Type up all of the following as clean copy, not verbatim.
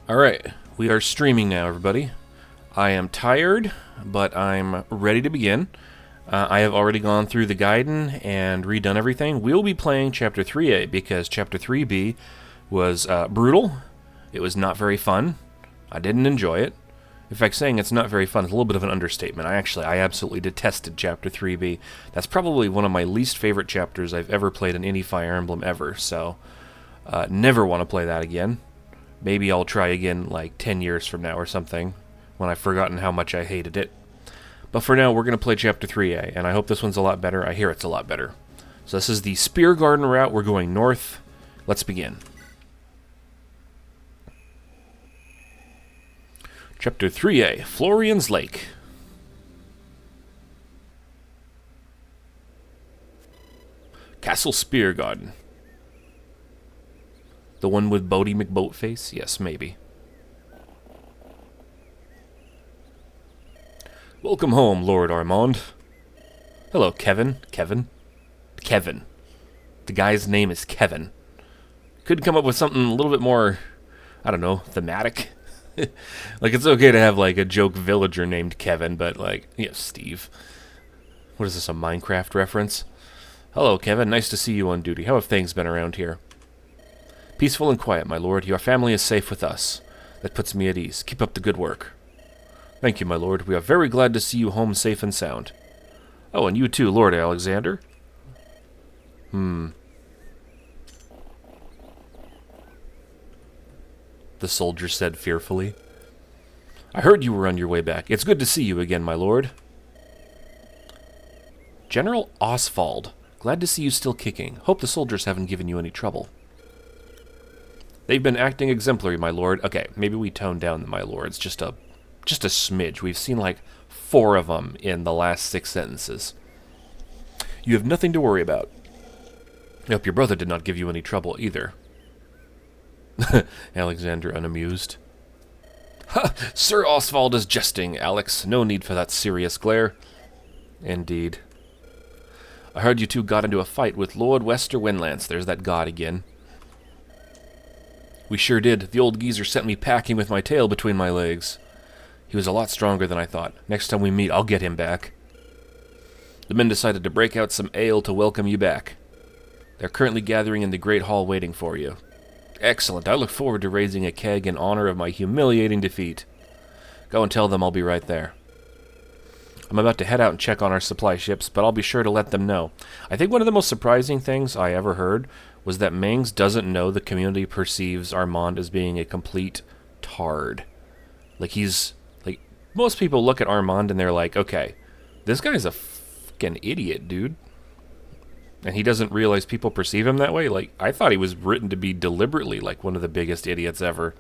Alright, we are streaming now, everybody. I am tired, but I'm ready to begin. I have already gone through the guiding and redone everything. We'll be playing Chapter 3A because Chapter 3B was brutal. It was not very fun. I didn't enjoy it. In fact, saying it's not very fun is a little bit of an understatement. I absolutely detested Chapter 3B. That's probably one of my least favorite chapters I've ever played in any Fire Emblem ever, so never want to play that again. Maybe I'll try again like 10 years from now or something, when I've forgotten how much I hated it. But for now, we're going to play Chapter 3A, and I hope this one's a lot better. I hear it's a lot better. So this is the Speargarden route. We're going north. Let's begin. Chapter 3A, Florian's Lake. Castle Speargarden. The one with Bodie McBoatface? Yes, maybe. Welcome home, Lord Armand. Hello, Kevin. Kevin. The guy's name is Kevin. Could come up with something a little bit more, I don't know, thematic. Like, it's okay to have, like, a joke villager named Kevin, but, like, Steve. What is this, a Minecraft reference? Hello, Kevin. Nice to see you on duty. How have things been around here? Peaceful and quiet, my lord. Your family is safe with us. That puts me at ease. Keep up the good work. Thank you, my lord. We are very glad to see you home safe and sound. Oh, and you too, Lord Alexander. The soldier said fearfully. I heard you were on your way back. It's good to see you again, my lord. General Oswald. Glad to see you still kicking. Hope the soldiers haven't given you any trouble. They've been acting exemplary, my lord. Okay, maybe we tone down the my lords just a smidge. We've seen like 4 of them in the last 6 sentences. You have nothing to worry about. I hope your brother did not give you any trouble either. Alexander unamused. Ha! Sir Oswald is jesting, Alex. No need for that serious glare. Indeed. I heard you two got into a fight with Lord Wester Windlance. There's that god again. We sure did. The old geezer sent me packing with my tail between my legs. He was a lot stronger than I thought. Next time we meet, I'll get him back. The men decided to break out some ale to welcome you back. They're currently gathering in the Great Hall waiting for you. Excellent. I look forward to raising a keg in honor of my humiliating defeat. Go and tell them I'll be right there. I'm about to head out and check on our supply ships, but I'll be sure to let them know. I think one of the most surprising things I ever heard was that Mings doesn't know the community perceives Armand as being a complete tard. Like, most people look at Armand and they're like, okay, this guy's a fucking idiot, dude. And he doesn't realize people perceive him that way? Like, I thought he was written to be deliberately, like, one of the biggest idiots ever.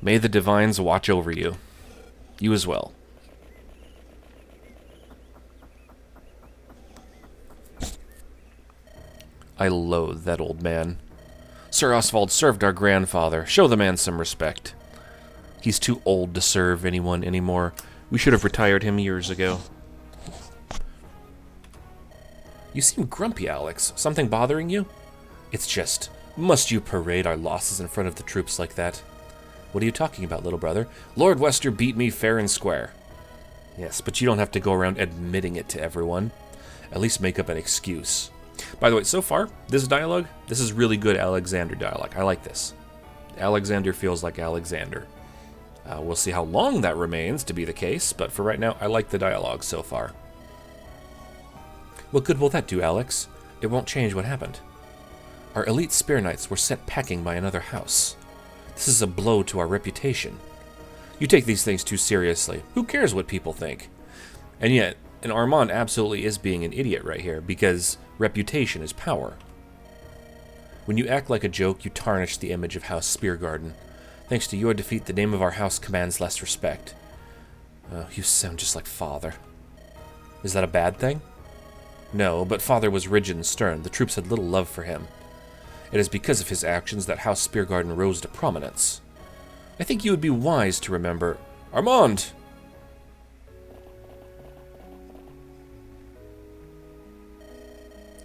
May the divines watch over you. You as well. I loathe that old man. Sir Oswald served our grandfather. Show the man some respect. He's too old to serve anyone anymore. We should have retired him years ago. You seem grumpy, Alex. Something bothering you? It's just, must you parade our losses in front of the troops like that? What are you talking about, little brother? Lord Wester beat me fair and square. Yes, but you don't have to go around admitting it to everyone. At least make up an excuse. By the way, so far, this dialogue, this is really good Alexander dialogue. I like this. Alexander feels like Alexander. We'll see how long that remains to be the case, but for right now, I like the dialogue so far. What good will that do, Alex? It won't change what happened. Our elite spear knights were sent packing by another house. This is a blow to our reputation. You take these things too seriously. Who cares what people think? And yet, Armand absolutely is being an idiot right here, because reputation is power. When you act like a joke, you tarnish the image of House Speargarden. Thanks to your defeat, the name of our house commands less respect. Oh, you sound just like Father. Is that a bad thing? No, but Father was rigid and stern. The troops had little love for him. It is because of his actions that House Speargarden rose to prominence. I think you would be wise to remember... Armand!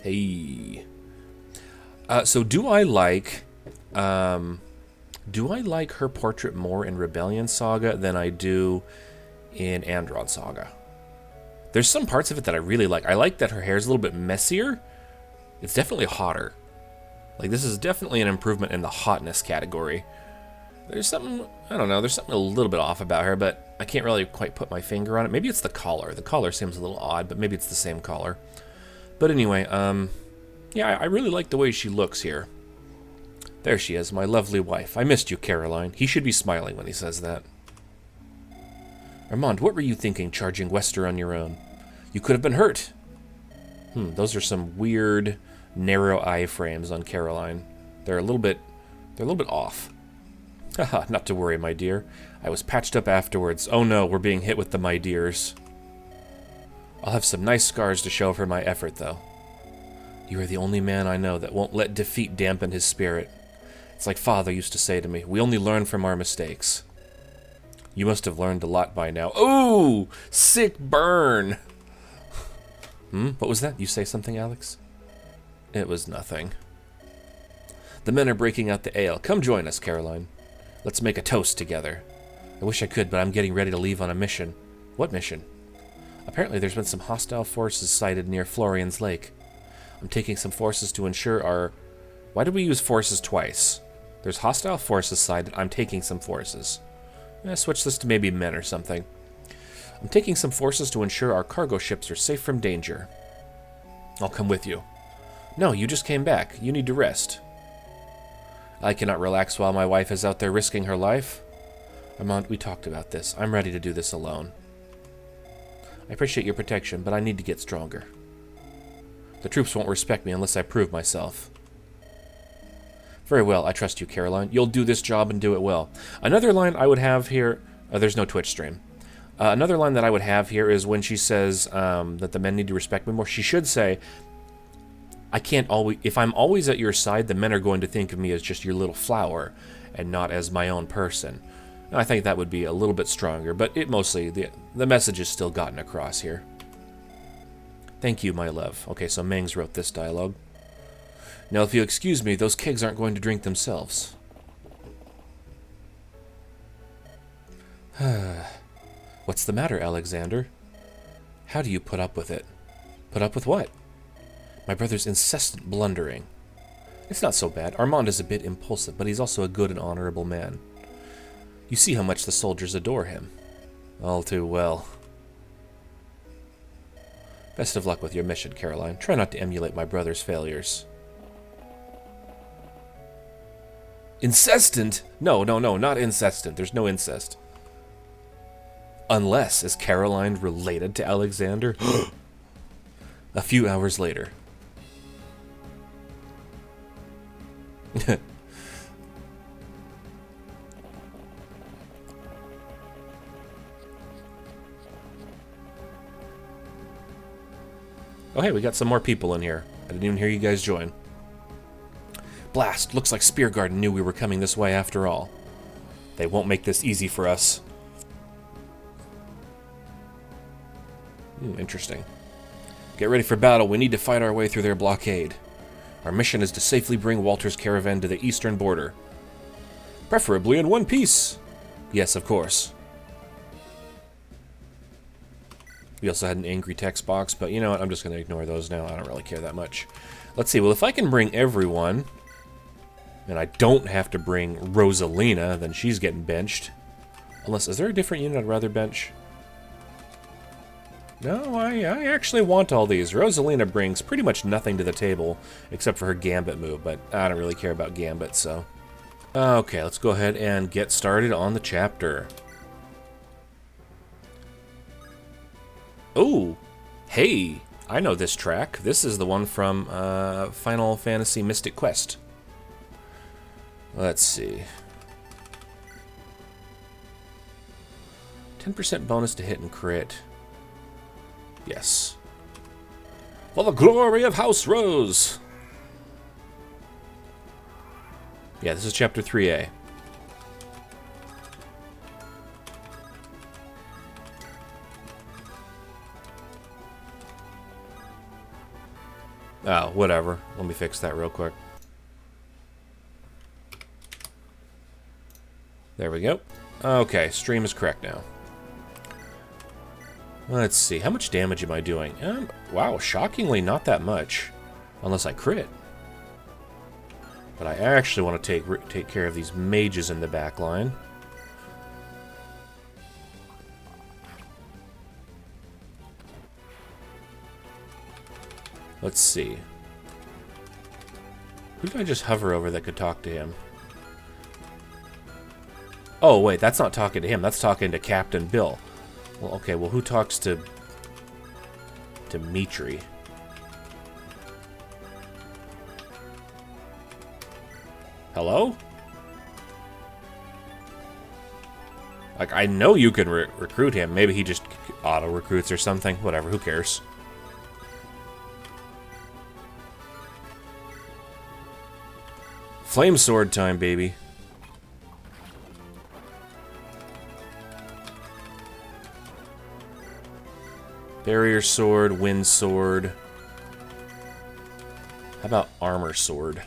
Hey. So do I like Do I like her portrait more in Rebellion Saga than I do in Andron Saga? There's some parts of it that I really like. I like that her hair is a little bit messier. It's definitely hotter. Like, this is definitely an improvement in the hotness category. There's something, I don't know, there's something a little bit off about her, but I can't really quite put my finger on it. Maybe it's the collar. The collar seems a little odd, but maybe it's the same collar. But anyway, yeah, I really like the way she looks here. There she is, my lovely wife. I missed you, Caroline. He should be smiling when he says that. Armand, what were you thinking, charging Wester on your own? You could have been hurt. Those are some weird, narrow eye frames on Caroline. They're a little bit off. Haha, not to worry, my dear. I was patched up afterwards. Oh no, we're being hit with the my dears. I'll have some nice scars to show for my effort, though. You are the only man I know that won't let defeat dampen his spirit. It's like Father used to say to me, we only learn from our mistakes. You must have learned a lot by now. Ooh! Sick burn! What was that? You say something, Alex? It was nothing. The men are breaking out the ale. Come join us, Caroline. Let's make a toast together. I wish I could, but I'm getting ready to leave on a mission. What mission? Apparently there's been some hostile forces sighted near Florian's Lake. I'm taking some forces to ensure our... Why did we use forces twice? There's hostile forces sighted. I'm taking some forces. Switch this to maybe men or something. I'm taking some forces to ensure our cargo ships are safe from danger. I'll come with you. No, you just came back. You need to rest. I cannot relax while my wife is out there risking her life. Armand, we talked about this. I'm ready to do this alone. I appreciate your protection, but I need to get stronger. The troops won't respect me unless I prove myself. Very well, I trust you, Caroline. You'll do this job and do it well. Another line I would have here... there's no Twitch stream. Another line that I would have here is when she says that the men need to respect me more. She should say, I can't always... If I'm always at your side, the men are going to think of me as just your little flower and not as my own person. And I think that would be a little bit stronger, but it mostly... The message is still gotten across here. Thank you, my love. Okay, so Mengs wrote this dialogue. Now, if you'll excuse me, those kegs aren't going to drink themselves. What's the matter, Alexander? How do you put up with it? Put up with what? My brother's incessant blundering. It's not so bad. Armand is a bit impulsive, but he's also a good and honorable man. You see how much the soldiers adore him. All too well. Best of luck with your mission, Caroline. Try not to emulate my brother's failures. Incestant? No, not incestant. There's no incest. Unless, is Caroline related to Alexander? A few hours later. Oh hey, we got some more people in here. I didn't even hear you guys join. Blast, looks like Speargarden knew we were coming this way after all. They won't make this easy for us. Interesting. Get ready for battle. We need to fight our way through their blockade. Our mission is to safely bring Walter's caravan to the eastern border. Preferably in one piece. Yes, of course. We also had an angry text box, but you know what? I'm just going to ignore those now. I don't really care that much. Let's see. Well, if I can bring everyone, and I don't have to bring Rosalina, then she's getting benched. Unless, is there a different unit I'd rather bench? No, I actually want all these. Rosalina brings pretty much nothing to the table, except for her Gambit move, but I don't really care about Gambit, so... Okay, let's go ahead and get started on the chapter. Oh, hey, I know this track. This is the one from Final Fantasy Mystic Quest. Let's see. 10% bonus to hit and crit. Yes. For the glory of House Rose! Yeah, this is Chapter 3A. Oh, whatever. Let me fix that real quick. There we go. Okay, stream is correct now. Let's see, how much damage am I doing? Wow, shockingly not that much. Unless I crit. But I actually want to take care of these mages in the back line. Let's see. Who did I just hover over that could talk to him? Oh, wait, that's not talking to him. That's talking to Captain Bill. Well, okay, well, who talks to Dimitri? Hello? Like, I know you can recruit him. Maybe he just auto-recruits or something. Whatever, who cares? Flame sword time, baby. Barrier sword, wind sword. How about armor sword?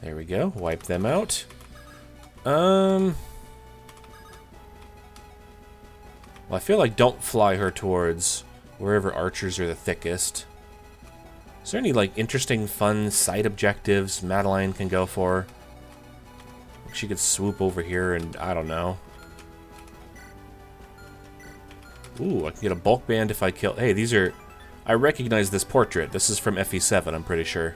There we go. Wipe them out. Well, I feel like don't fly her towards wherever archers are the thickest. Is there any, like, interesting, fun side objectives Madeline can go for? She could swoop over here and, I don't know. Ooh, I can get a bulk band if I kill... Hey, these are... I recognize this portrait. This is from FE7, I'm pretty sure.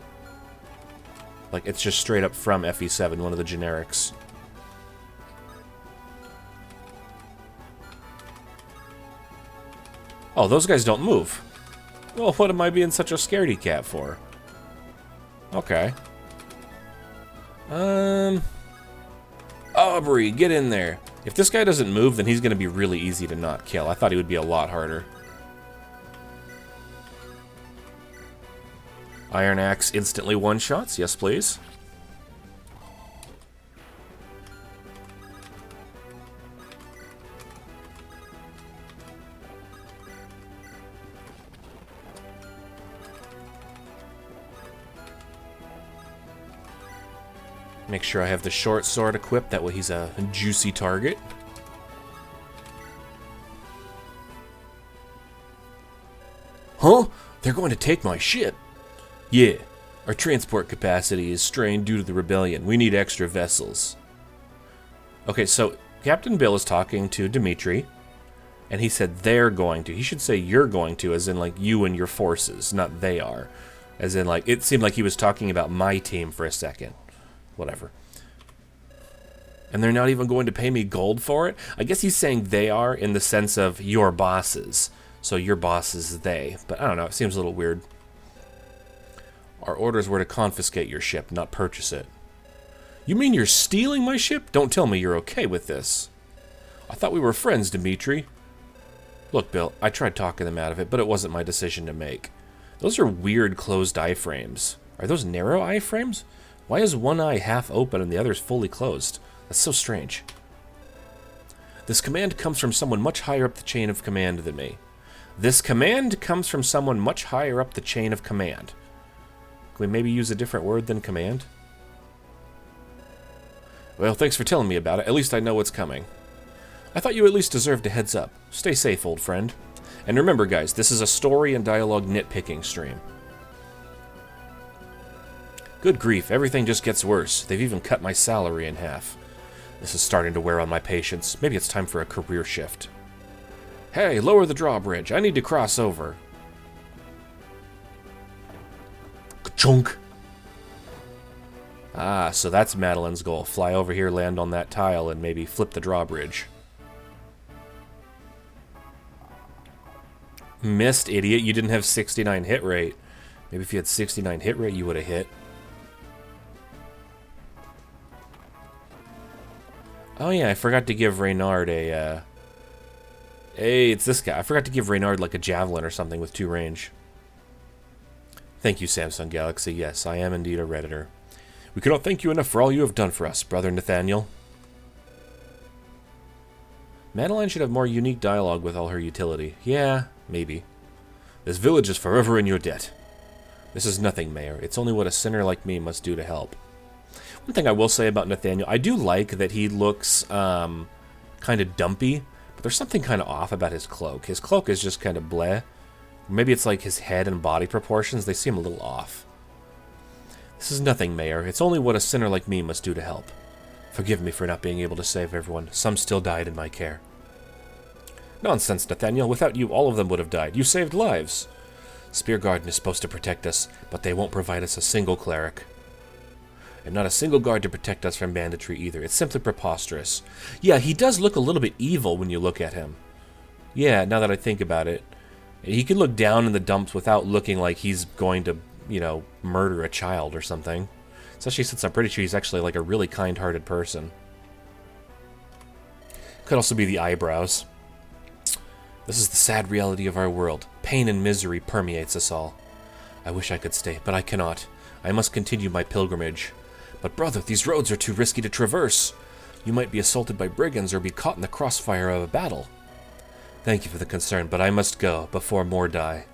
Like, it's just straight up from FE7, one of the generics. Oh, those guys don't move. Well, what am I being such a scaredy cat for? Okay. Aubrey, get in there. If this guy doesn't move, then he's going to be really easy to not kill. I thought he would be a lot harder. Iron Axe instantly one-shots. Yes, please. Make sure I have the short sword equipped, that way he's a juicy target. Huh? They're going to take my ship. Yeah, our transport capacity is strained due to the rebellion. We need extra vessels. Okay, so Captain Bill is talking to Dimitri, and he said they're going to. He should say you're going to, as in like you and your forces, not they are. As in like, it seemed like he was talking about my team for a second. Whatever. And they're not even going to pay me gold for it? I guess he's saying they are in the sense of your bosses. So your boss is they. But I don't know, it seems a little weird. Our orders were to confiscate your ship, not purchase it. You mean you're stealing my ship? Don't tell me you're okay with this. I thought we were friends, Dimitri. Look, Bill, I tried talking them out of it, but it wasn't my decision to make. Those are weird closed iframes. Are those narrow iframes? Why is one eye half open and the other is fully closed? That's so strange. This command comes from someone much higher up the chain of command than me. This command comes from someone much higher up the chain of command. Can we maybe use a different word than command? Well, thanks for telling me about it. At least I know what's coming. I thought you at least deserved a heads up. Stay safe, old friend. And remember, guys, this is a story and dialogue nitpicking stream. Good grief, everything just gets worse. They've even cut my salary in half. This is starting to wear on my patience. Maybe it's time for a career shift. Hey, lower the drawbridge. I need to cross over. Ka-chunk. Ah, so that's Madeline's goal. Fly over here, land on that tile, and maybe flip the drawbridge. Missed, idiot. You didn't have 69 hit rate. Maybe if you had 69 hit rate, you would have hit. Oh yeah, I forgot to give Reynard a, Hey, it's this guy. I forgot to give Reynard like a javelin or something with 2 range. Thank you, Samsung Galaxy. Yes, I am indeed a Redditor. We cannot thank you enough for all you have done for us, brother Nathaniel. Madeline should have more unique dialogue with all her utility. Yeah, maybe. This village is forever in your debt. This is nothing, Mayor. It's only what a sinner like me must do to help. One thing I will say about Nathaniel, I do like that he looks kind of dumpy, but there's something kind of off about his cloak. His cloak is just kind of bleh. Maybe it's like his head and body proportions. They seem a little off. This is nothing, Mayor. It's only what a sinner like me must do to help. Forgive me for not being able to save everyone. Some still died in my care. Nonsense, Nathaniel. Without you, all of them would have died. You saved lives. Speargarden is supposed to protect us, but they won't provide us a single cleric. And not a single guard to protect us from banditry either. It's simply preposterous. Yeah, he does look a little bit evil when you look at him. Yeah, now that I think about it. He can look down in the dumps without looking like he's going to, you know, murder a child or something. Especially since I'm pretty sure he's actually like a really kind-hearted person. Could also be the eyebrows. This is the sad reality of our world. Pain and misery permeates us all. I wish I could stay, but I cannot. I must continue my pilgrimage. But brother, these roads are too risky to traverse. You might be assaulted by brigands or be caught in the crossfire of a battle. Thank you for the concern, but I must go before more die.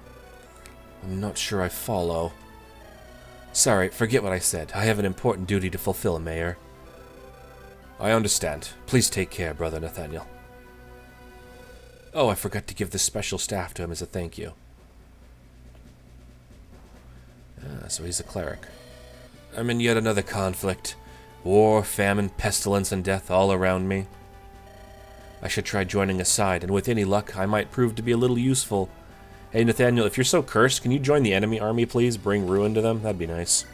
I'm not sure I follow. Sorry, forget what I said. I have an important duty to fulfill, Mayor. I understand. Please take care, Brother Nathaniel. Oh, I forgot to give this special staff to him as a thank you. So he's a cleric. I'm in yet another conflict. War, famine, pestilence, and death all around me. I should try joining a side, and with any luck, I might prove to be a little useful. Hey, Nathaniel, if you're so cursed, can you join the enemy army, please? Bring ruin to them? That'd be nice.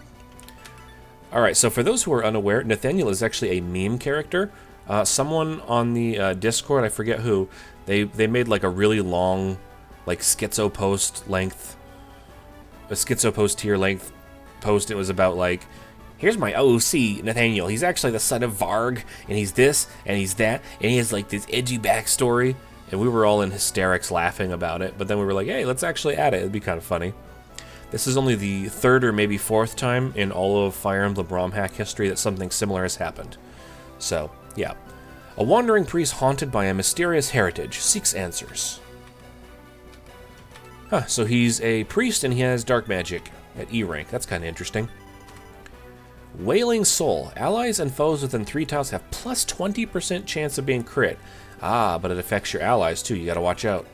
Alright, so for those who are unaware, Nathaniel is actually a meme character. Someone on the Discord, I forget who, they made like a really long, like schizo post length, a schizo post tier length post. It was about like, here's my OC, Nathaniel. He's actually the son of Varg, and he's this, and he's that, and he has like this edgy backstory. And we were all in hysterics laughing about it, but then we were like, hey, let's actually add it. It'd be kind of funny. This is only the third or maybe fourth time in all of Fire Emblem ROM hack history that something similar has happened. So, yeah. A wandering priest haunted by a mysterious heritage seeks answers. Huh, so he's a priest and he has dark magic at E rank. That's kind of interesting. Wailing Soul. Allies and foes within 3 tiles have plus 20% chance of being crit. Ah, but it affects your allies too. You gotta watch out.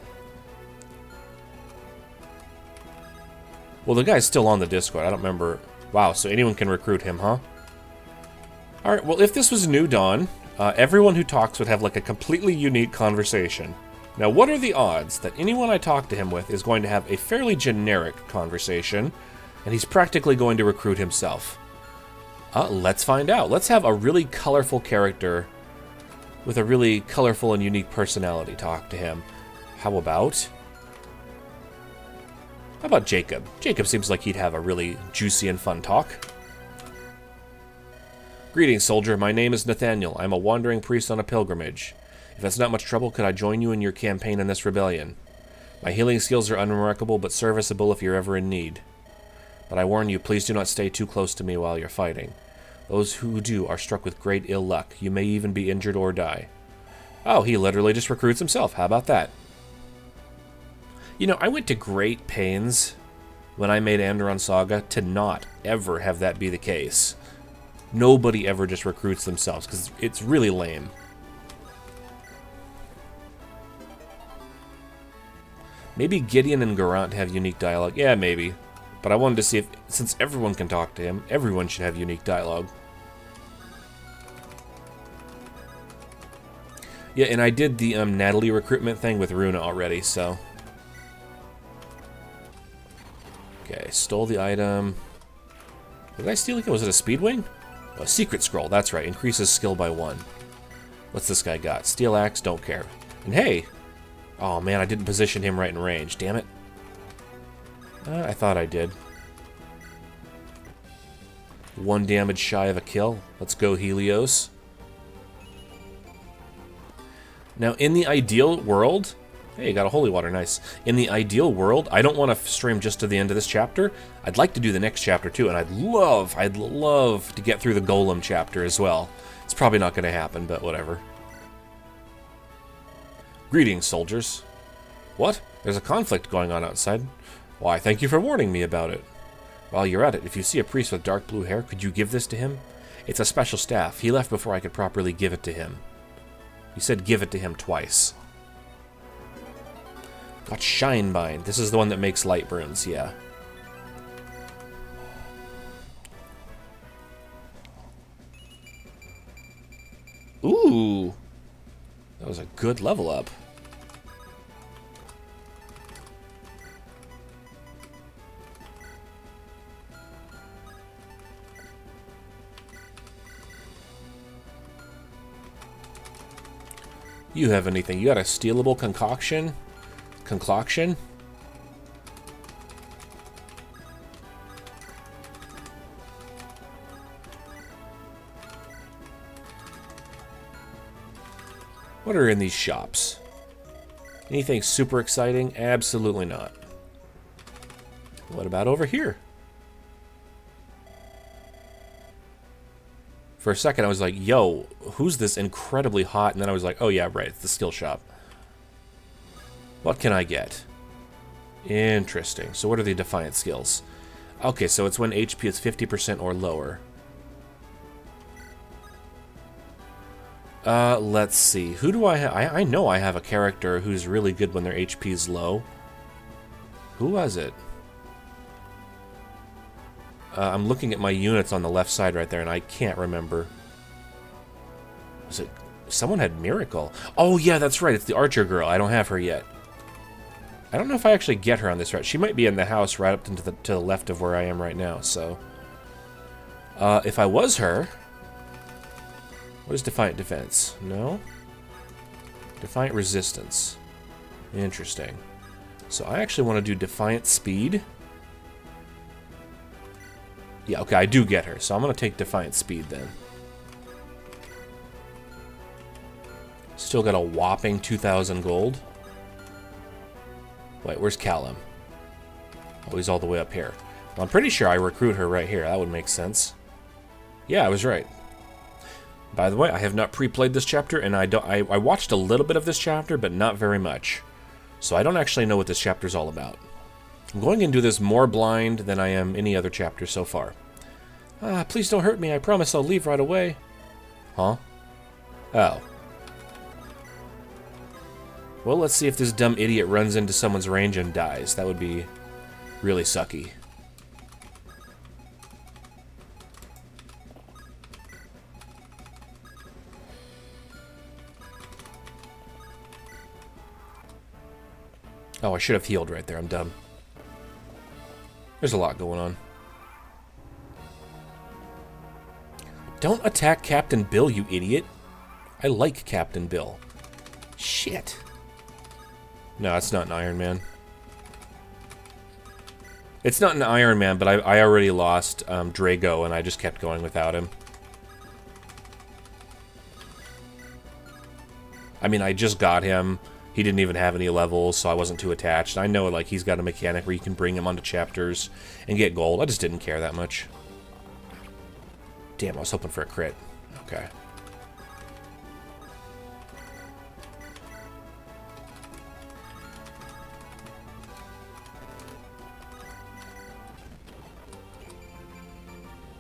Well, the guy's still on the Discord. I don't remember. Wow, so anyone can recruit him, huh? Alright, well, if this was New Dawn, everyone who talks would have like a completely unique conversation. Now, what are the odds that anyone I talk to him with is going to have a fairly generic conversation, and he's practically going to recruit himself? Let's find out. Let's have a really colorful character with a really colorful and unique personality talk to him. How about Jacob? Jacob seems like he'd have a really juicy and fun talk. Greetings, soldier. My name is Nathaniel. I'm a wandering priest on a pilgrimage. If it's not much trouble, could I join you in your campaign in this rebellion? My healing skills are unremarkable, but serviceable if you're ever in need. But I warn you, please do not stay too close to me while you're fighting. Those who do are struck with great ill luck. You may even be injured or die. Oh, he literally just recruits himself. How about that? You know, I went to great pains when I made Anderon Saga to not ever have that be the case. Nobody ever just recruits themselves, because it's really lame. Maybe Gideon and Garant have unique dialogue. Yeah, maybe. But I wanted to see if, since everyone can talk to him, everyone should have unique dialogue. Yeah, and I did the Natalie recruitment thing with Runa already, so... Okay, stole the item. Did I steal it? Was it a Speedwing? Oh, a Secret Scroll, that's right. Increases skill by 1. What's this guy got? Steel Axe, don't care. And hey! Oh man, I didn't position him right in range, damn it. I thought I did. 1 damage shy of a kill. Let's go, Helios. Now, in the ideal world... Hey, you got a holy water, nice. In the ideal world, I don't want to stream just to the end of this chapter. I'd like to do the next chapter too, and I'd love to get through the Golem chapter as well. It's probably not going to happen, but whatever. Greetings, soldiers. What? There's a conflict going on outside. Why, thank you for warning me about it. While you're at it, if you see a priest with dark blue hair, could you give this to him? It's a special staff. He left before I could properly give it to him. You said give it to him twice. Got Shinebind. This is the one that makes light runes, yeah. Ooh! That was a good level up. You have anything? You got a stealable concoction? Concoction? What are in these shops? Anything super exciting? Absolutely not. What about over here? For a second, I was like, yo, who's this incredibly hot? And then I was like, oh yeah, right, it's the skill shop. What can I get? Interesting. So what are the Defiant skills? Okay, so it's when HP is 50% or lower. Let's see. Who do I have? I know I have a character who's really good when their HP is low. Who was it? I'm looking at my units on the left side right there, and I can't remember. Was it... Someone had Miracle. Oh, yeah, that's right. It's the Archer girl. I don't have her yet. I don't know if I actually get her on this route. She might be in the house right up to the left of where I am right now, so... if I was her... What is Defiant Defense? No? Defiant Resistance. Interesting. So I actually want to do Defiant Speed. Yeah, okay, I do get her, so I'm going to take Defiant Speed then. Still got a whopping 2,000 gold. Wait, where's Callum? Oh, he's all the way up here. Well, I'm pretty sure I recruit her right here. That would make sense. Yeah, I was right. By the way, I have not pre-played this chapter, and I watched a little bit of this chapter, but not very much. So I don't actually know what this chapter is all about. I'm going into this more blind than I am any other chapter so far. Ah, please don't hurt me. I promise I'll leave right away. Huh? Oh. Well, let's see if this dumb idiot runs into someone's range and dies. That would be really sucky. Oh, I should have healed right there. I'm dumb. There's a lot going on. Don't attack Captain Bill, you idiot. I like Captain Bill. Shit. No, it's not an Iron Man. It's not an Iron Man, but I already lost Drago, and I just kept going without him. I mean, I just got him. He didn't even have any levels, so I wasn't too attached. I know, like, he's got a mechanic where you can bring him onto chapters and get gold. I just didn't care that much. Damn, I was hoping for a crit. Okay.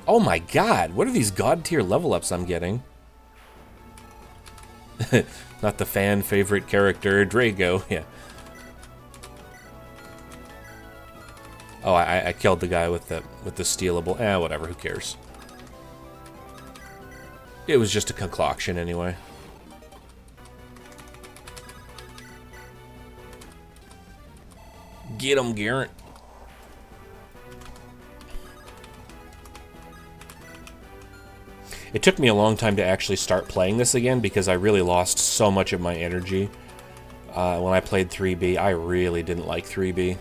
Oh my god, what are these god tier level ups I'm getting? Not the fan favorite character, Drago, yeah. Oh, I killed the guy with the stealable. Whatever, who cares? It was just a concoction anyway. Get him, Garrett. It took me a long time to actually start playing this again because I really lost so much of my energy when I played 3B. I really didn't like 3B.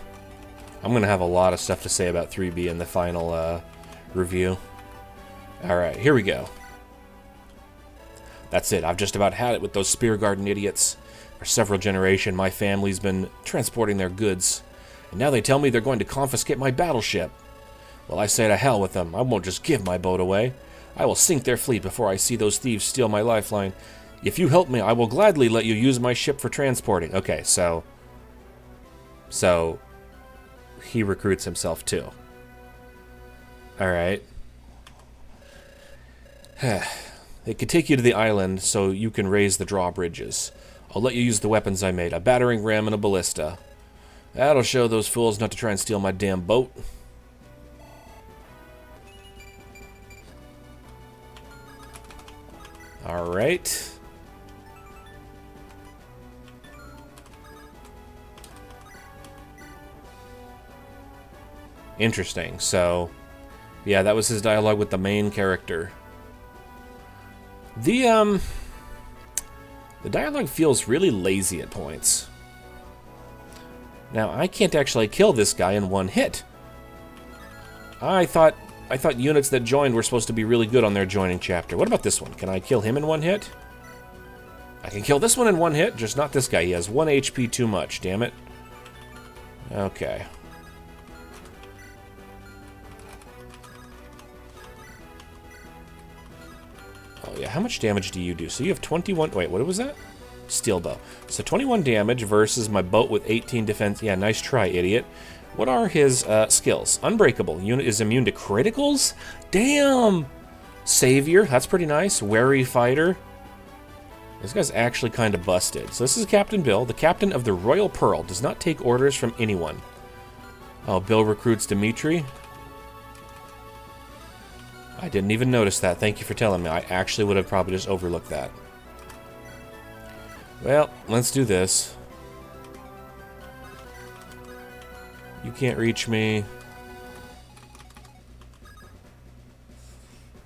I'm going to have a lot of stuff to say about 3B in the final review. Alright, here we go. That's it. I've just about had it with those Speargarden idiots. For several generations, my family's been transporting their goods, and now they tell me they're going to confiscate my battleship. Well, I say to hell with them. I won't just give my boat away. I will sink their fleet before I see those thieves steal my lifeline. If you help me, I will gladly let you use my ship for transporting. Okay, so he recruits himself too. Alright. It could take you to the island so you can raise the drawbridges. I'll let you use the weapons I made, a battering ram and a ballista. That'll show those fools not to try and steal my damn boat. Alright. Interesting. So, yeah, that was his dialogue with the main character. The dialogue feels really lazy at points. Now, I can't actually kill this guy in one hit. I thought units that joined were supposed to be really good on their joining chapter. What about this one? Can I kill him in one hit? I can kill this one in one hit, just not this guy. He has 1 HP too much, damn it. Okay. Oh yeah, how much damage do you do? So you have 21... Wait, what was that? Steel bow. So 21 damage versus my boat with 18 defense. Yeah, nice try, idiot. What are his skills? Unbreakable. Unit is immune to criticals? Damn! Savior. That's pretty nice. Wary fighter. This guy's actually kind of busted. So this is Captain Bill. The captain of the Royal Pearl does not take orders from anyone. Oh, Bill recruits Dimitri. I didn't even notice that. Thank you for telling me. I actually would have probably just overlooked that. Well, let's do this. You can't reach me.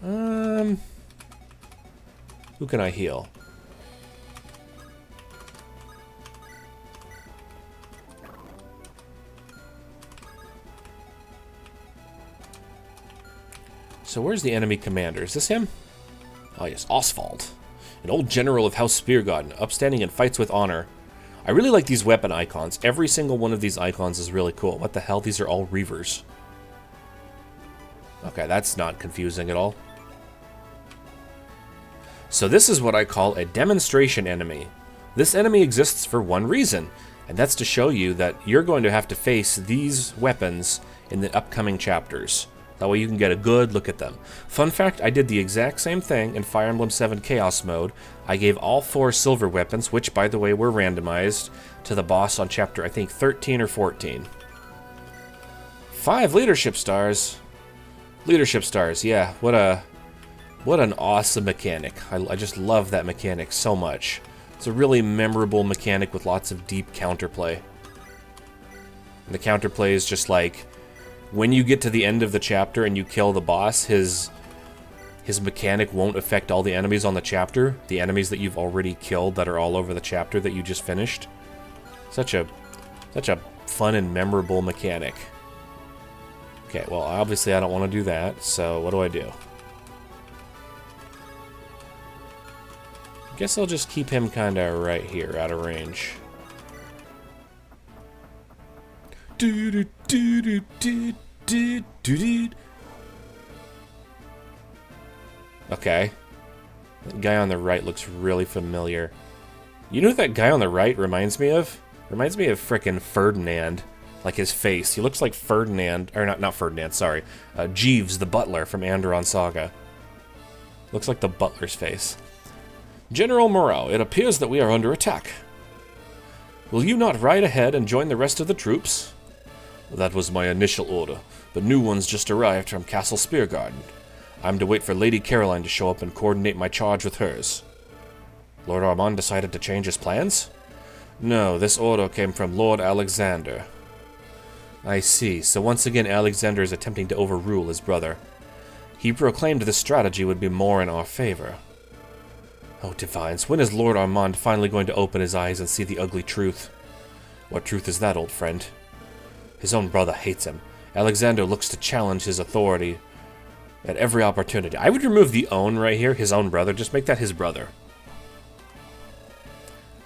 Who can I heal? So where's the enemy commander? Is this him? Oh yes, Oswald. An old general of House Speargarden, upstanding in fights with honor. I really like these weapon icons. Every single one of these icons is really cool. What the hell? These are all Reavers. Okay, that's not confusing at all. So this is what I call a demonstration enemy. This enemy exists for one reason, and that's to show you that you're going to have to face these weapons in the upcoming chapters. That way you can get a good look at them. Fun fact, I did the exact same thing in Fire Emblem 7 Chaos mode. I gave all 4 silver weapons, which, by the way, were randomized, to the boss on chapter, I think, 13 or 14. 5 leadership stars. Leadership stars, yeah. What an awesome mechanic. I just love that mechanic so much. It's a really memorable mechanic with lots of deep counterplay. And the counterplay is just like, when you get to the end of the chapter and you kill the boss, his mechanic won't affect all the enemies on the chapter. The enemies that you've already killed that are all over the chapter that you just finished. Such a fun and memorable mechanic. Okay, well, obviously I don't want to do that, so what do? I guess I'll just keep him kind of right here, out of range. Okay. That guy on the right looks really familiar. You know what that guy on the right reminds me of? Reminds me of frickin' Ferdinand. Like his face. He looks like Ferdinand, or not Ferdinand, sorry. Jeeves, the butler from Andron Saga. Looks like the butler's face. General Moreau, it appears that we are under attack. Will you not ride ahead and join the rest of the troops? That was my initial order, but new ones just arrived from Castle Speargarden. I'm to wait for Lady Caroline to show up and coordinate my charge with hers. Lord Armand decided to change his plans? No, this order came from Lord Alexander. I see, so once again Alexander is attempting to overrule his brother. He proclaimed this strategy would be more in our favor. Oh, divines, when is Lord Armand finally going to open his eyes and see the ugly truth? What truth is that, old friend? His own brother hates him. Alexander looks to challenge his authority at every opportunity. I would remove the own right here, his own brother. Just make that his brother.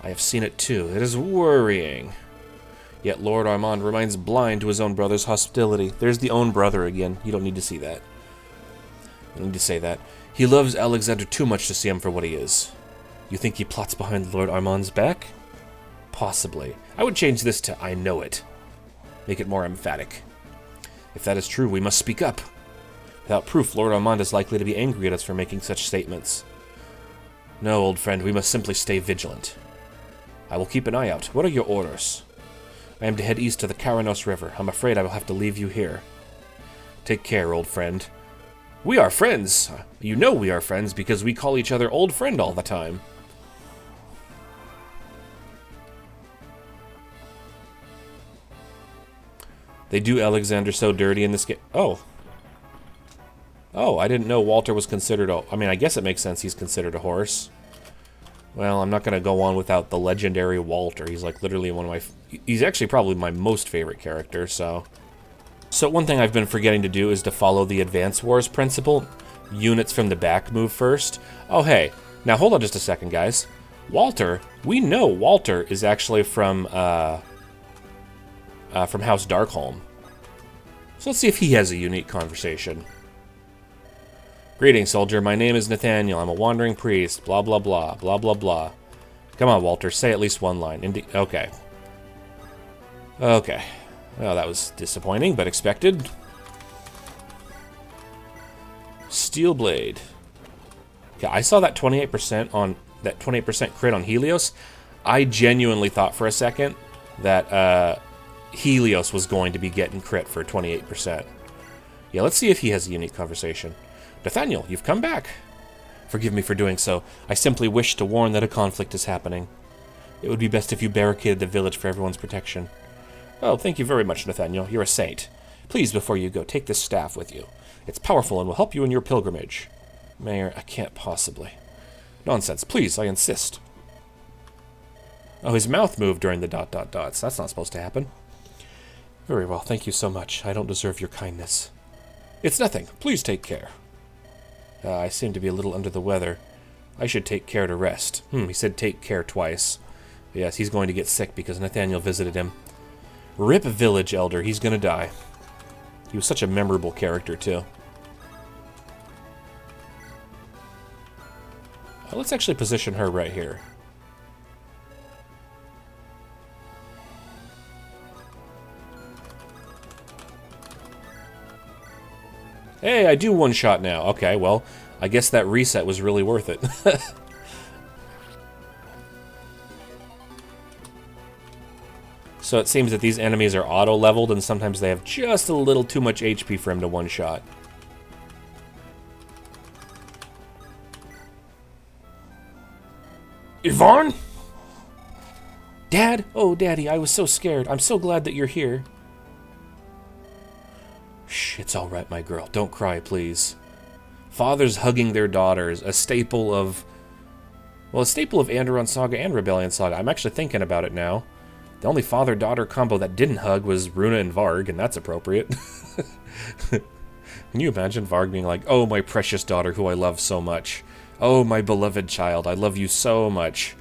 I have seen it too. It is worrying. Yet Lord Armand remains blind to his own brother's hostility. There's the own brother again. You don't need to see that. You don't need to say that. He loves Alexander too much to see him for what he is. You think he plots behind Lord Armand's back? Possibly. I would change this to I know it. Make it more emphatic. If that is true, we must speak up. Without proof, Lord Armand is likely to be angry at us for making such statements. No, old friend, we must simply stay vigilant. I will keep an eye out. What are your orders? I am to head east to the Karanos River. I'm afraid I will have to leave you here. Take care, old friend. We are friends! You know we are friends because we call each other old friend all the time. They do Alexander so dirty in this game. Oh. Oh, I didn't know Walter was considered a... I mean, I guess it makes sense he's considered a horse. Well, I'm not going to go on without the legendary Walter. He's like literally one of my... He's actually probably my most favorite character, so... So one thing I've been forgetting to do is to follow the Advance Wars principle. Units from the back move first. Oh, hey. Now, hold on just a second, guys. Walter, we know Walter is actually from House Darkholm. So let's see if he has a unique conversation. Greetings, soldier. My name is Nathaniel. I'm a wandering priest. Blah, blah, blah. Blah, blah, blah. Come on, Walter. Say at least one line. Okay. Okay. Well, that was disappointing, but expected. Steel Blade. Okay, I saw that 28% on... That 28% crit on Helios. I genuinely thought for a second that, Helios was going to be getting crit for 28%. Yeah, let's see if he has a unique conversation. Nathaniel, you've come back. Forgive me for doing so. I simply wish to warn that a conflict is happening. It would be best if you barricaded the village for everyone's protection. Oh, thank you very much, Nathaniel. You're a saint. Please, before you go, take this staff with you. It's powerful and will help you in your pilgrimage. Mayor, I can't possibly. Nonsense. Please, I insist. Oh, his mouth moved during the ... That's not supposed to happen. Very well, thank you so much. I don't deserve your kindness. It's nothing. Please take care. I seem to be a little under the weather. I should take care to rest. He said take care twice. Yes, he's going to get sick because Nathaniel visited him. Rip Village Elder. He's going to die. He was such a memorable character, too. Let's actually position her right here. Hey, I do one shot now. Okay, well, I guess that reset was really worth it. So it seems that these enemies are auto-leveled, and sometimes they have just a little too much HP for him to one-shot. Yvonne? Dad? Oh, Daddy, I was so scared. I'm so glad that you're here. Shh, it's all right, my girl. Don't cry, please. Fathers hugging their daughters, a staple of... Well, a staple of Anderon Saga and Rebellion Saga. I'm actually thinking about it now. The only father-daughter combo that didn't hug was Runa and Varg, and that's appropriate. Can you imagine Varg being like, oh, my precious daughter who I love so much. Oh, my beloved child, I love you so much.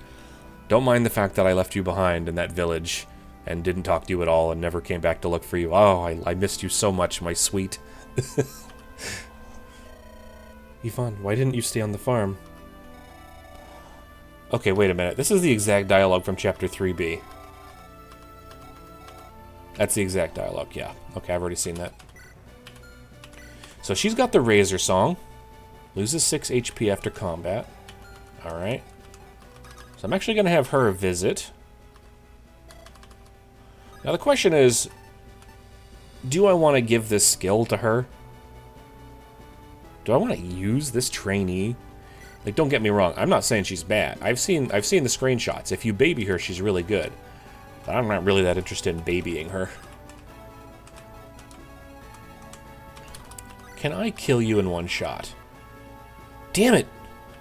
Don't mind the fact that I left you behind in that village and didn't talk to you at all and never came back to look for you. Oh, I missed you so much, my sweet. Yvonne, why didn't you stay on the farm? Okay, wait a minute. This is the exact dialogue from Chapter 3B. That's the exact dialogue, yeah. Okay, I've already seen that. So she's got the Razor Song. Loses 6 HP after combat. Alright. So I'm actually going to have her visit. Now the question is, do I want to give this skill to her? Do I want to use this trainee? Like, don't get me wrong, I'm not saying she's bad. I've seen the screenshots. If you baby her, she's really good. But I'm not really that interested in babying her. Can I kill you in one shot? Damn it!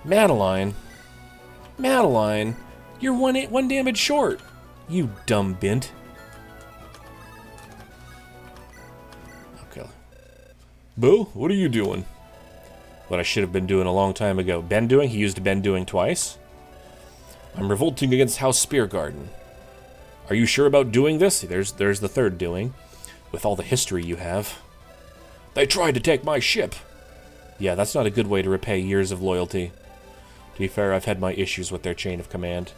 Madeline. Madeline! You're one damage short! You dumb bint. Okay. Boo, what are you doing? What I should have been doing a long time ago. Ben doing? He used Ben doing twice. I'm revolting against House Speargarden. Are you sure about doing this? There's the third doing. With all the history you have. They tried to take my ship. Yeah, that's not a good way to repay years of loyalty. To be fair, I've had my issues with their chain of command.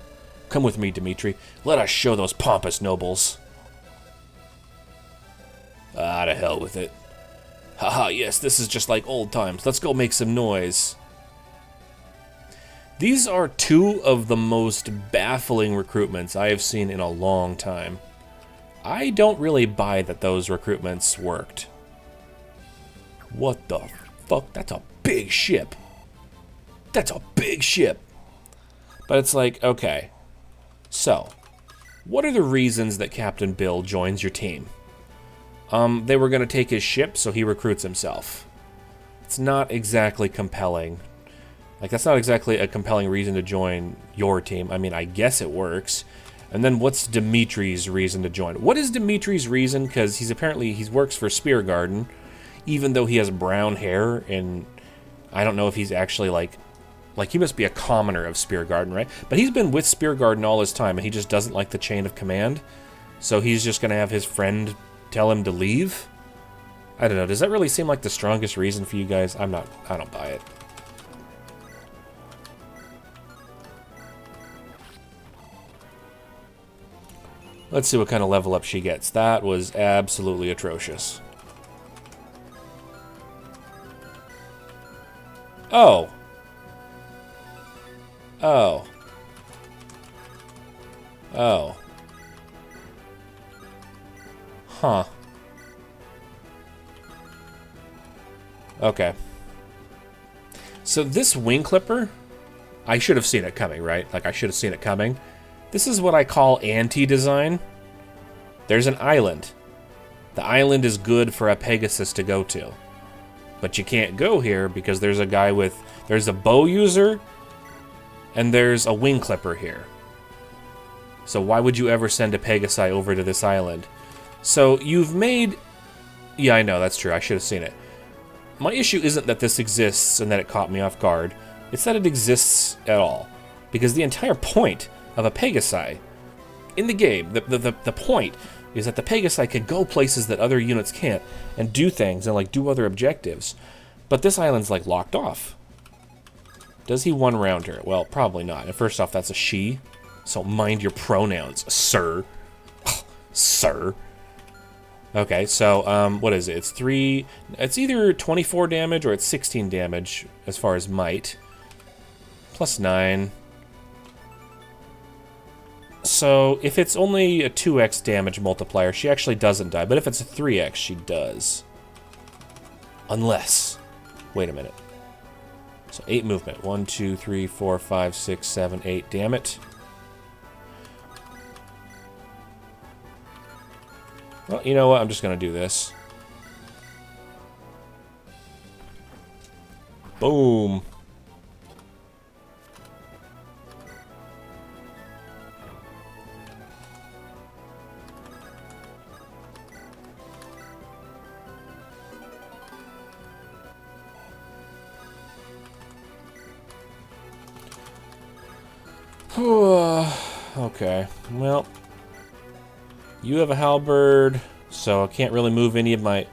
Come with me, Dimitri. Let us show those pompous nobles. Ah, to hell with it. Haha, yes, this is just like old times. Let's go make some noise. These are two of the most baffling recruitments I have seen in a long time. I don't really buy that those recruitments worked. What the fuck? That's a big ship. That's a big ship. But it's like, okay. So, what are the reasons that Captain Bill joins your team? They were going to take his ship, so he recruits himself. It's not exactly compelling. Like, that's not exactly a compelling reason to join your team. I mean, I guess it works. And then what's Dimitri's reason to join? What is Dimitri's reason? Because he works for Speargarden, even though he has brown hair, and I don't know if he's actually like he must be a commoner of Speargarden, right? But he's been with Speargarden all his time, and he just doesn't like the chain of command. So he's just going to have his friend tell him to leave? I don't know. Does that really seem like the strongest reason for you guys? I don't buy it. Let's see what kind of level up she gets. That was absolutely atrocious. Oh. Oh. Oh. Huh. Okay. So this wing clipper, I should have seen it coming, right? Like, I should have seen it coming. This is what I call anti-design. There's an island. The island is good for a Pegasus to go to. But you can't go here because there's a guy with... There's a bow user, and there's a wing clipper here. So why would you ever send a Pegasi over to this island? So you've made... Yeah, I know, that's true. I should have seen it. My issue isn't that this exists and that it caught me off guard. It's that it exists at all. Because the entire point of a Pegasi in the game, the point is that the Pegasi can go places that other units can't and do things and like do other objectives. But this island's like locked off. Does he one round her? Well, probably not. And first off, that's a she. So mind your pronouns, sir. Sir. Okay, so what is it? It's either 24 damage or it's 16 damage as far as might. Plus 9. So, if it's only a 2x damage multiplier, she actually doesn't die. But if it's a 3x, she does. Unless... Wait a minute. So, 8 movement. 1, 2, 3, 4, 5, 6, 7, 8. Damn it. Well, you know what? I'm just going to do this. Boom. Okay, well, you have a halberd, so I can't really move any of my...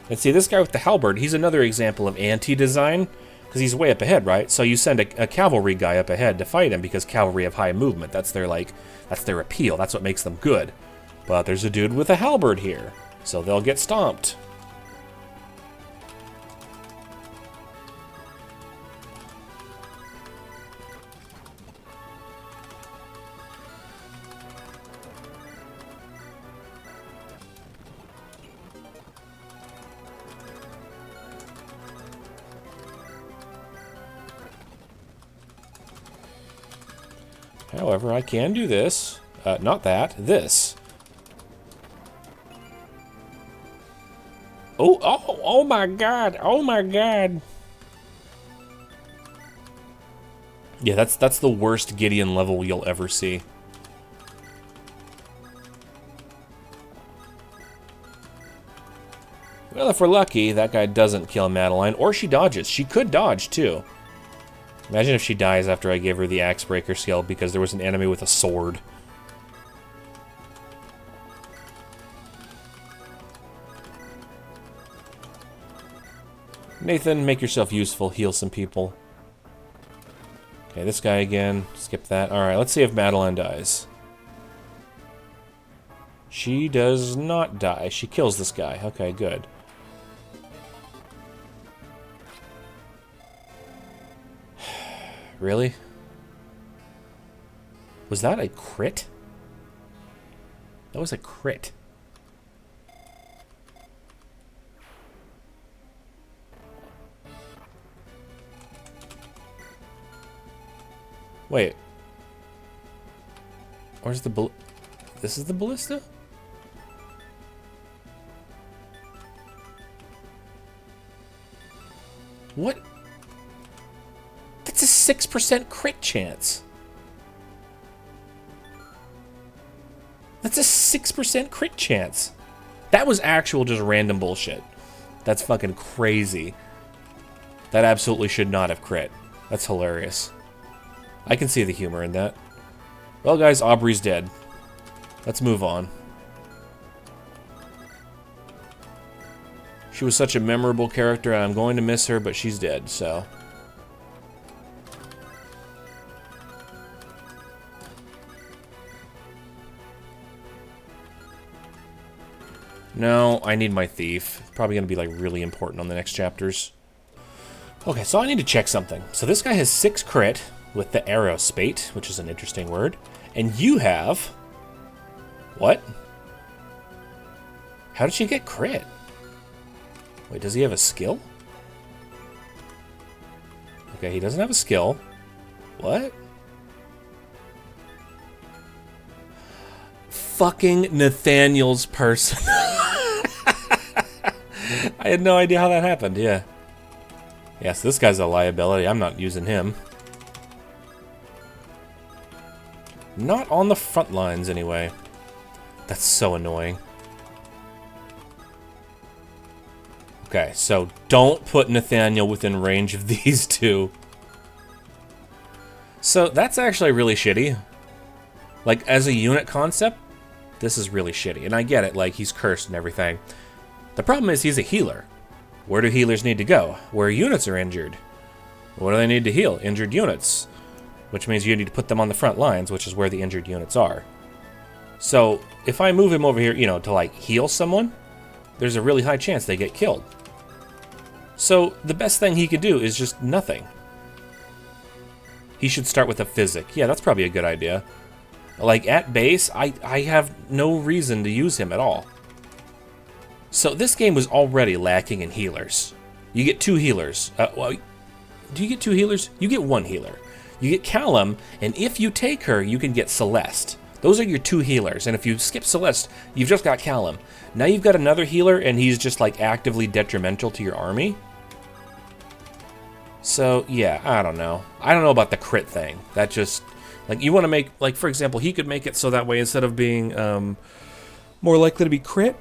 And see, this guy with the halberd, he's another example of anti-design, because he's way up ahead, right? So you send a cavalry guy up ahead to fight him, because cavalry have high movement. That's their, like, that's their appeal. That's what makes them good. But there's a dude with a halberd here, so they'll get stomped. However, I can do this. Not that. This. Oh my god. Oh my god. Yeah, that's the worst Gideon level you'll ever see. Well, if we're lucky, that guy doesn't kill Madeline, or she dodges. She could dodge, too. Imagine if she dies after I gave her the axe breaker skill because there was an enemy with a sword. Nathan, make yourself useful. Heal some people. Okay, this guy again. Skip that. Alright, let's see if Madeline dies. She does not die. She kills this guy. Okay, good. Really? Was that a crit? That was a crit. Wait. Where's the This is the ballista? What? That's a 6% crit chance. That's a 6% crit chance. That was actual just random bullshit. That's fucking crazy. That absolutely should not have crit. That's hilarious. I can see the humor in that. Well, guys, Aubrey's dead. Let's move on. She was such a memorable character, and I'm going to miss her, but she's dead, so... No, I need my thief. Probably going to be, like, really important on the next chapters. Okay, so I need to check something. So this guy has 6 crit with the arrow spate, which is an interesting word. And you have... What? How did she get crit? Wait, does he have a skill? Okay, he doesn't have a skill. What? Fucking Nathaniel's person. I had no idea how that happened, yeah. Yes, this guy's a liability. I'm not using him. Not on the front lines, anyway. That's so annoying. Okay, so don't put Nathaniel within range of these two. So that's actually really shitty. Like, as a unit concept, this is really shitty. And I get it, like, he's cursed and everything. The problem is he's a healer. Where do healers need to go? Where units are injured. What do they need to heal? Injured units. Which means you need to put them on the front lines, which is where the injured units are. So, if I move him over here, you know, to, like, heal someone, there's a really high chance they get killed. So, the best thing he could do is just nothing. He should start with a physic. Yeah, that's probably a good idea. Like, at base, I have no reason to use him at all. So, this game was already lacking in healers. You get 2 healers. Well, do you get 2 healers? You get 1 healer. You get Callum, and if you take her, you can get Celeste. Those are your 2 healers, and if you skip Celeste, you've just got Callum. Now you've got another healer, and he's just, like, actively detrimental to your army. So, yeah, I don't know. I don't know about the crit thing. That just... Like, you want to make... Like, for example, he could make it so that way, instead of being more likely to be crit...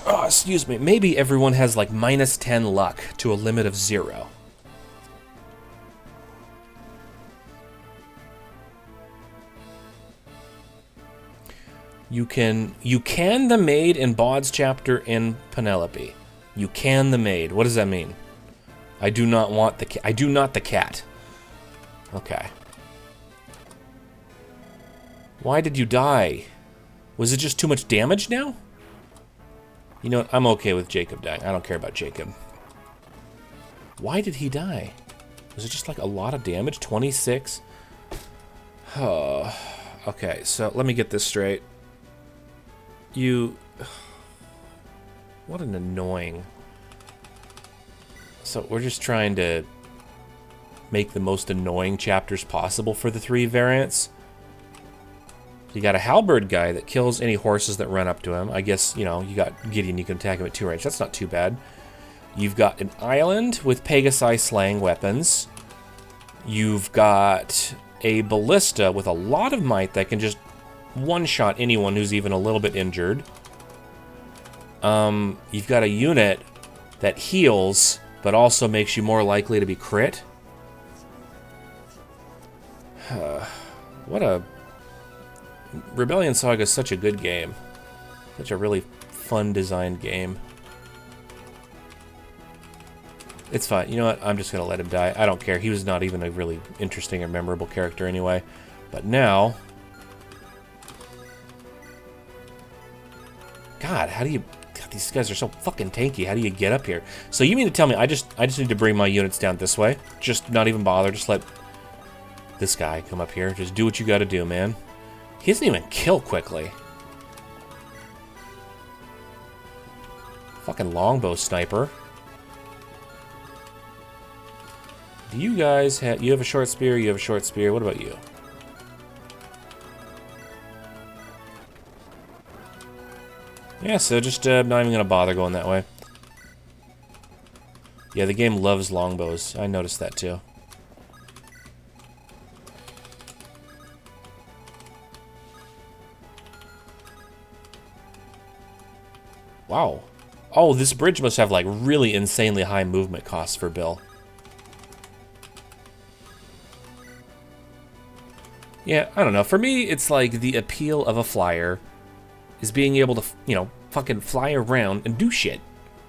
Oh, excuse me. Maybe everyone has, like, minus 10 luck to a limit of 0. You can the maid in Bod's chapter in Penelope. You can the maid. What does that mean? I do not want the cat. I do not the cat. Okay. Why did you die? Was it just too much damage now? You know what? I'm okay with Jacob dying. I don't care about Jacob. Why did he die? Was it just like a lot of damage? 26? Oh. Okay, so let me get this straight. You... What an annoying... So we're just trying to make the most annoying chapters possible for the 3 variants. You got a halberd guy that kills any horses that run up to him. I guess, you know, you got Gideon, you can attack him at 2 range. That's not too bad. You've got an island with pegasi slaying weapons. You've got a ballista with a lot of might that can just one-shot anyone who's even a little bit injured. You've got a unit that heals, but also makes you more likely to be crit. What a... Rebellion Saga is such a good game. Such a really fun designed game. It's fine. You know what? I'm just going to let him die. I don't care. He was not even a really interesting or memorable character anyway. But now... God, how do you... God, these guys are so fucking tanky. How do you get up here? So you mean to tell me I just need to bring my units down this way? Just not even bother. Just let this guy come up here. Just do what you gotta do, man. He doesn't even kill quickly. Fucking longbow sniper. Do you guys have... You have a short spear, you have a short spear. What about you? Yeah, so just not even going to bother going that way. Yeah, the game loves longbows. I noticed that too. Wow. Oh, this bridge must have like really insanely high movement costs for Bill. Yeah, I don't know. For me, it's like the appeal of a flyer is being able to, you know, fucking fly around and do shit.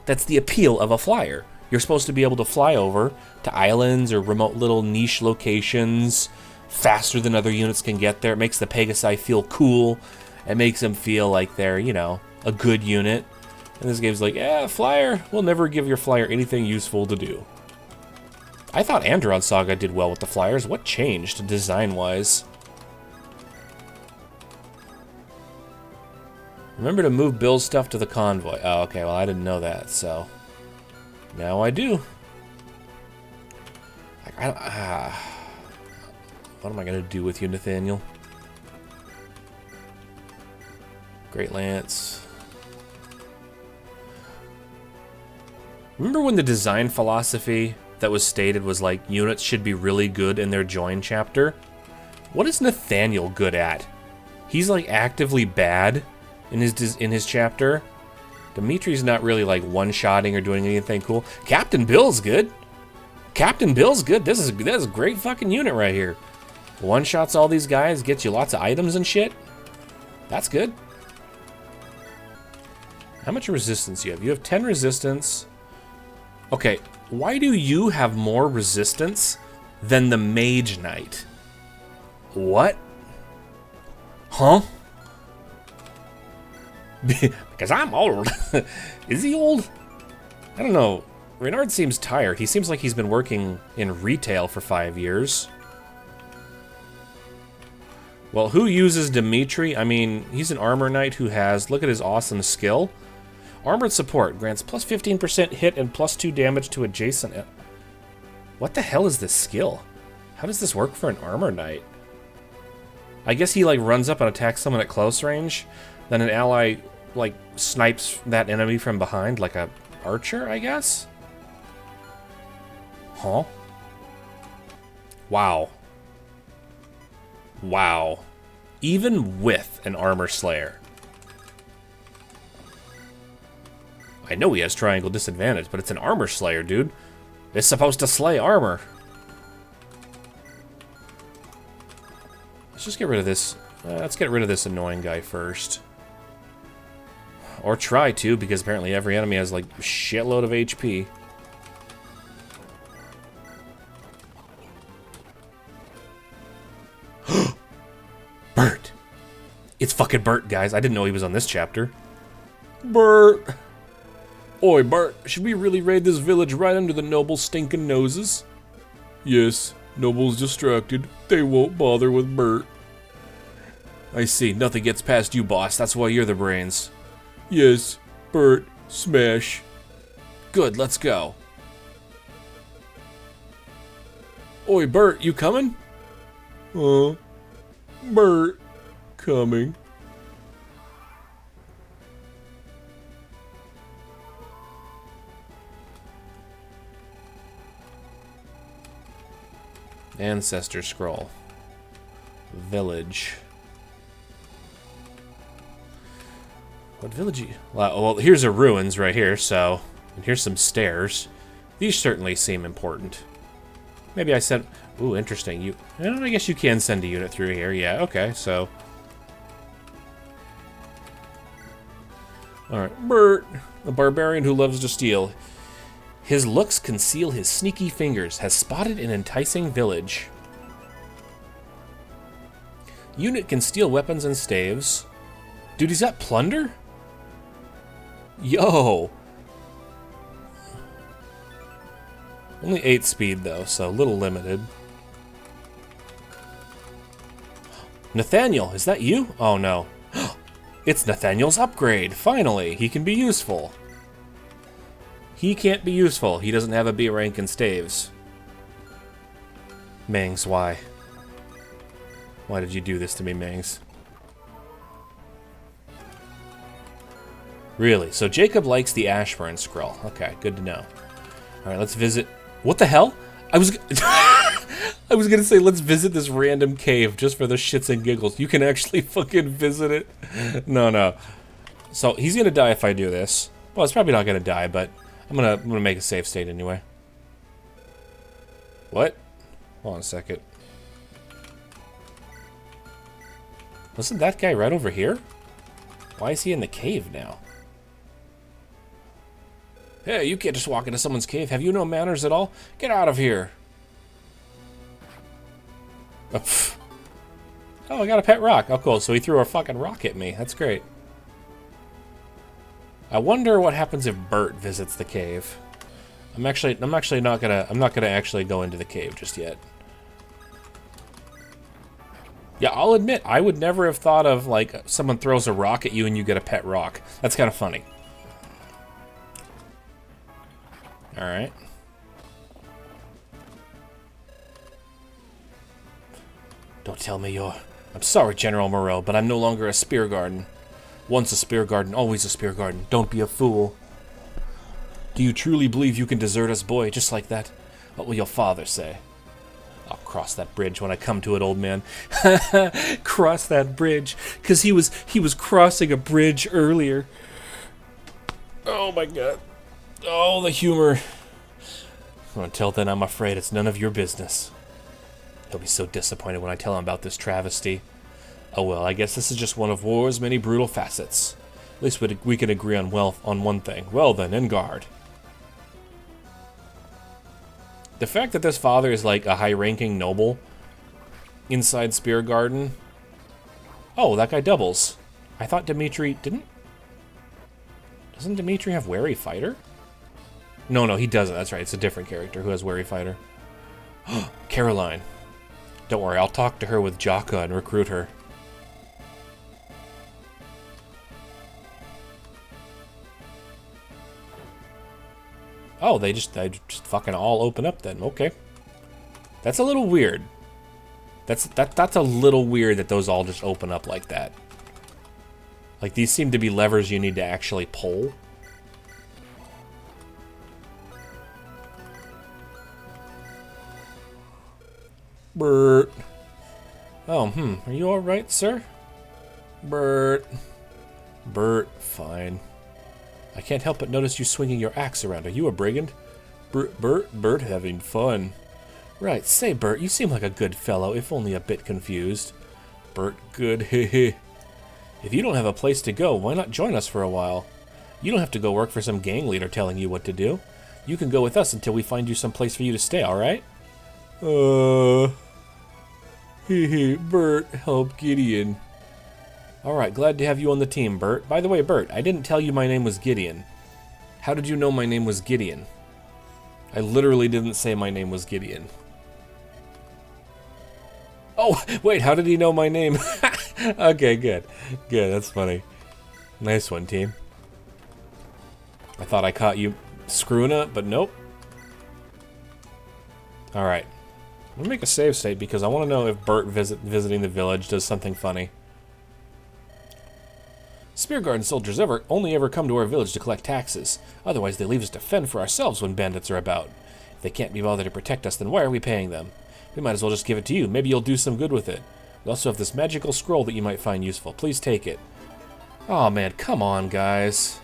That's the appeal of a flyer. You're supposed to be able to fly over to islands or remote little niche locations faster than other units can get there. It makes the pegasi feel cool. It makes them feel like they're, you know, a good unit. And this game's like, yeah, flyer, we'll never give your flyer anything useful to do. I thought Andron Saga did well with the flyers. What changed design-wise? Remember to move Bill's stuff to the convoy. Oh, okay, well, I didn't know that, so... Now I do. Like, what am I going to do with you, Nathaniel? Great Lance. Remember when the design philosophy that was stated was like, units should be really good in their join chapter? What is Nathaniel good at? He's like actively bad in his chapter. Dimitri's not really like one-shotting or doing anything cool. Captain Bill's good. Captain Bill's good. This is a great fucking unit right here. One-shots all these guys, gets you lots of items and shit. That's good. How much resistance do you have? You have 10 resistance. Okay, why do you have more resistance than the Mage Knight? What? Huh? Because I'm old. Is he old? I don't know. Renard seems tired. He seems like he's been working in retail for 5 years. Well, who uses Dimitri? I mean, he's an armor knight who has... Look at his awesome skill. Armored support grants plus 15% hit and plus 2 damage to adjacent... What the hell is this skill? How does this work for an armor knight? I guess he, like, runs up and attacks someone at close range. Then an ally... like, snipes that enemy from behind like a archer, I guess? Huh? Wow. Wow. Even with an armor slayer. I know he has triangle disadvantage, but it's an armor slayer, dude. It's supposed to slay armor. Let's just get rid of this. Let's get rid of this annoying guy first. Or try to, because apparently every enemy has, like, a shitload of HP. Bert! It's fucking Bert, guys. I didn't know he was on this chapter. Bert! Oi, Bert, should we really raid this village right under the nobles' stinking noses? Yes, nobles distracted. They won't bother with Bert. I see. Nothing gets past you, boss. That's why you're the brains. Yes, Bert, smash. Good, let's go. Oi, Bert, you coming? Bert, coming. Ancestor scroll. Village. What village? Well, here's a ruins right here, so... And here's some stairs. These certainly seem important. Maybe I sent... Ooh, interesting. I guess you can send a unit through here. Yeah, okay, so... Alright, Bert, a barbarian who loves to steal. His looks conceal his sneaky fingers, has spotted an enticing village. Unit can steal weapons and staves. Dude, he's got plunder? Yo! Only 8 speed, though, so a little limited. Nathaniel, is that you? Oh, no. It's Nathaniel's upgrade! Finally! He can be useful. He can't be useful. He doesn't have a B rank in staves. Mangs, why? Why did you do this to me, Mangs? Really? So Jacob likes the Ashburn scroll. Okay, good to know. Alright, let's visit... What the hell? I was gonna say, let's visit this random cave just for the shits and giggles. You can actually fucking visit it? No. So, he's gonna die if I do this. Well, it's probably not gonna die, but I'm gonna make a save state anyway. What? Hold on a second. Wasn't that guy right over here? Why is he in the cave now? Hey, you can't just walk into someone's cave. Have you no manners at all? Get out of here. Oh, I got a pet rock. Oh, cool. So he threw a fucking rock at me. That's great. I wonder what happens if Bert visits the cave. I'm not gonna actually go into the cave just yet. Yeah, I'll admit, I would never have thought of, like, someone throws a rock at you and you get a pet rock. That's kind of funny. Alright. Don't tell me you're... I'm sorry, General Moreau, but I'm no longer a Speargarden. Once a Speargarden, always a Speargarden. Don't be a fool. Do you truly believe you can desert us, boy, just like that? What will your father say? I'll cross that bridge when I come to it, old man. Cross that bridge, because he was crossing a bridge earlier. Oh my god. Oh, the humor. Until then, I'm afraid it's none of your business. He'll be so disappointed when I tell him about this travesty. Oh well, I guess this is just one of war's many brutal facets. At least we can agree on one thing. Well then, en garde. The fact that this father is like a high-ranking noble inside Speargarden. Oh, that guy doubles. I thought Dimitri didn't. Doesn't Dimitri have wary fighter? No, he doesn't. That's right. It's a different character who has wary fighter. Caroline. Don't worry, I'll talk to her with Jaka and recruit her. Oh, they just fucking all open up then. Okay. That's a little weird. That's a little weird that those all just open up like that. Like, these seem to be levers you need to actually pull. Bert. Oh, are you alright, sir? Bert. Bert, fine. I can't help but notice you swinging your axe around. Are you a brigand? Bert having fun. Right, say, Bert, you seem like a good fellow, if only a bit confused. Bert, good, hehe. If you don't have a place to go, why not join us for a while? You don't have to go work for some gang leader telling you what to do. You can go with us until we find you some place for you to stay, alright? Hehe, Bert, help Gideon. Alright, glad to have you on the team, Bert. By the way, Bert, I didn't tell you my name was Gideon. How did you know my name was Gideon? I literally didn't say my name was Gideon. Oh, wait, how did he know my name? Okay, good. Good, that's funny. Nice one, team. I thought I caught you screwing up, but nope. Alright. I'm gonna make a save state because I want to know if Bert visiting the village does something funny. Speargarden soldiers only ever come to our village to collect taxes. Otherwise, they leave us to fend for ourselves when bandits are about. If they can't be bothered to protect us, then why are we paying them? We might as well just give it to you. Maybe you'll do some good with it. We also have this magical scroll that you might find useful. Please take it. Oh man, come on, guys.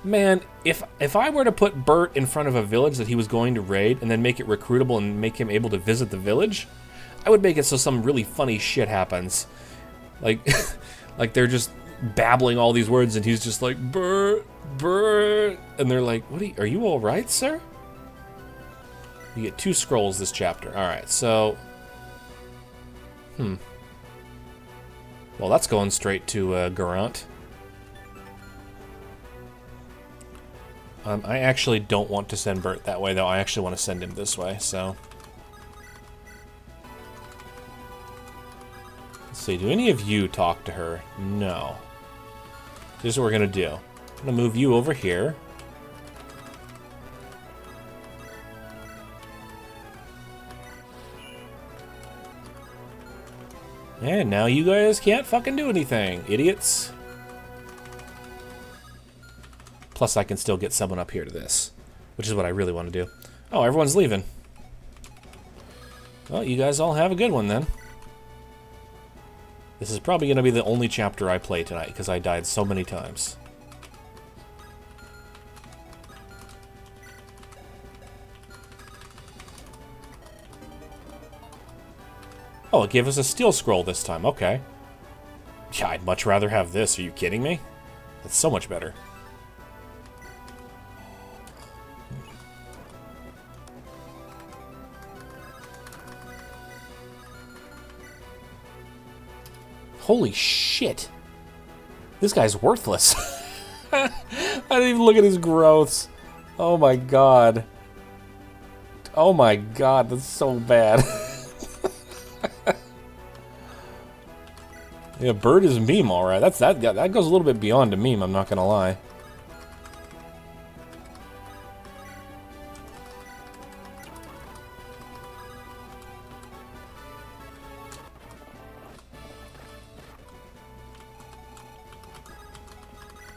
Man, if I were to put Bert in front of a village that he was going to raid and then make it recruitable and make him able to visit the village, I would make it so some really funny shit happens. Like, like they're just babbling all these words and he's just like, Bert, Bert, and they're like, what are you all right, sir? You get 2 scrolls this chapter. Alright, so... Well, that's going straight to Garant. I actually don't want to send Bert that way, though. I actually want to send him this way, so... Let's see, do any of you talk to her? No. Here's what we're gonna do. I'm gonna move you over here. And now you guys can't fucking do anything, idiots. Plus I can still get someone up here to this, which is what I really want to do. Oh, everyone's leaving. Well, you guys all have a good one then. This is probably going to be the only chapter I play tonight, because I died so many times. Oh, it gave us a steel scroll this time. Okay. Yeah, I'd much rather have this. Are you kidding me? That's so much better. Holy shit. This guy's worthless. I didn't even look at his growths. Oh my god. Oh my god, that's so bad. Yeah, Bert is a meme, alright. That goes a little bit beyond a meme, I'm not gonna lie.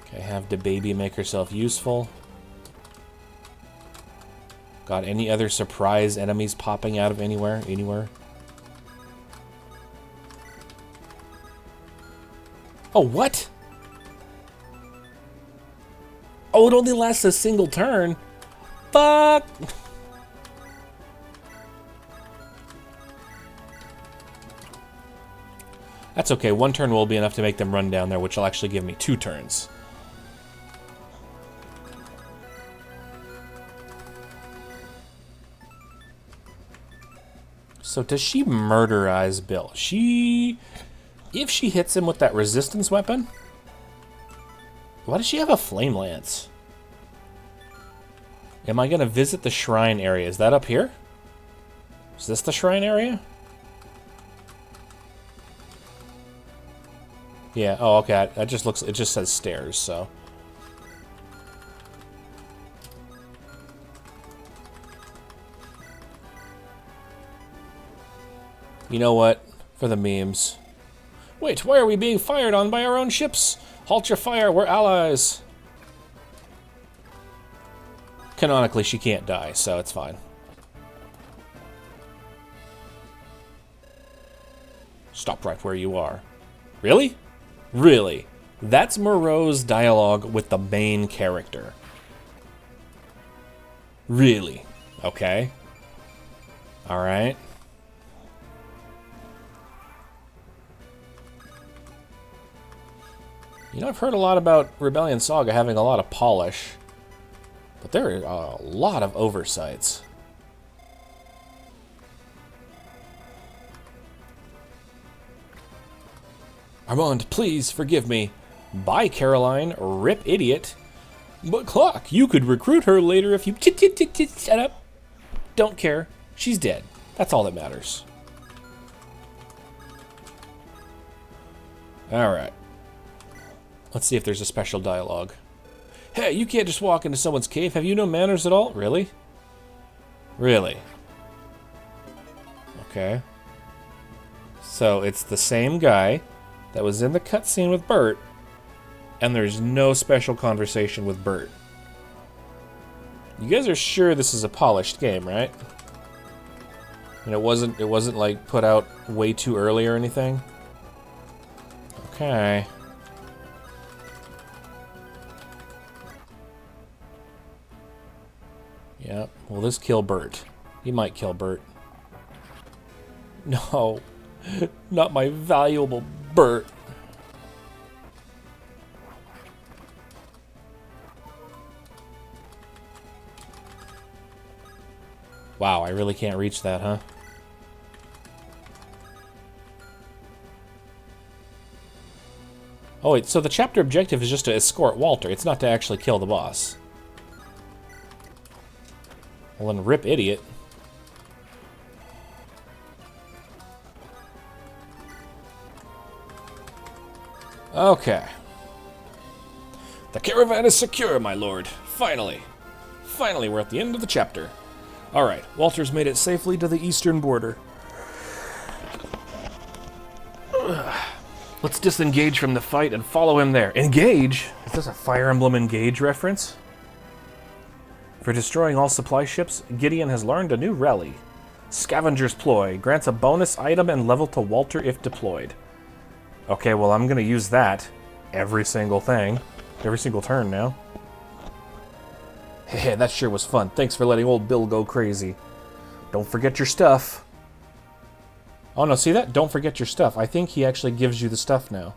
Okay, have the baby make herself useful. Got any other surprise enemies popping out of anywhere? Oh, what? Oh, it only lasts a single turn. Fuck! That's okay. One turn will be enough to make them run down there, which will actually give me 2 turns. So does she murderize Bill? If she hits him with that resistance weapon... Why does she have a flame lance? Am I going to visit the shrine area? Is that up here? Is this the shrine area? Yeah, oh, okay. That just looks... It just says stairs, so... You know what? For the memes. Wait, why are we being fired on by our own ships? Halt your fire, we're allies. Canonically, she can't die, so it's fine. Stop right where you are. Really? Really? That's Moreau's dialogue with the main character. Really? Okay. Alright. You know, I've heard a lot about Rebellion Saga having a lot of polish, but there are a lot of oversights. Armand, please forgive me. Bye, Caroline. Rip idiot. But Klok, you could recruit her later if you... Shut up. Don't care. She's dead. That's all that matters. Alright. Let's see if there's a special dialogue. Hey, you can't just walk into someone's cave. Have you no manners at all? Really? Really? Okay. So it's the same guy that was in the cutscene with Bert, and there's no special conversation with Bert. You guys are sure this is a polished game, right? And it wasn't like put out way too early or anything? Okay. Yeah, will this kill Bert? He might kill Bert. No, not my valuable Bert. Wow, I really can't reach that, huh? Oh wait, so the chapter objective is just to escort Walter. It's not to actually kill the boss. Well, then rip idiot. Okay. The caravan is secure, my lord. Finally. Finally, we're at the end of the chapter. Alright, Walter's made it safely to the eastern border. Let's disengage from the fight and follow him there. Engage? Is this a Fire Emblem Engage reference? For destroying all supply ships, Gideon has learned a new rally. Scavenger's Ploy grants a bonus item and level to Walter if deployed. Okay, well, I'm going to use that every single thing. Every single turn now. Hey, that sure was fun. Thanks for letting old Bill go crazy. Don't forget your stuff. Oh, no, see that? Don't forget your stuff. I think he actually gives you the stuff now.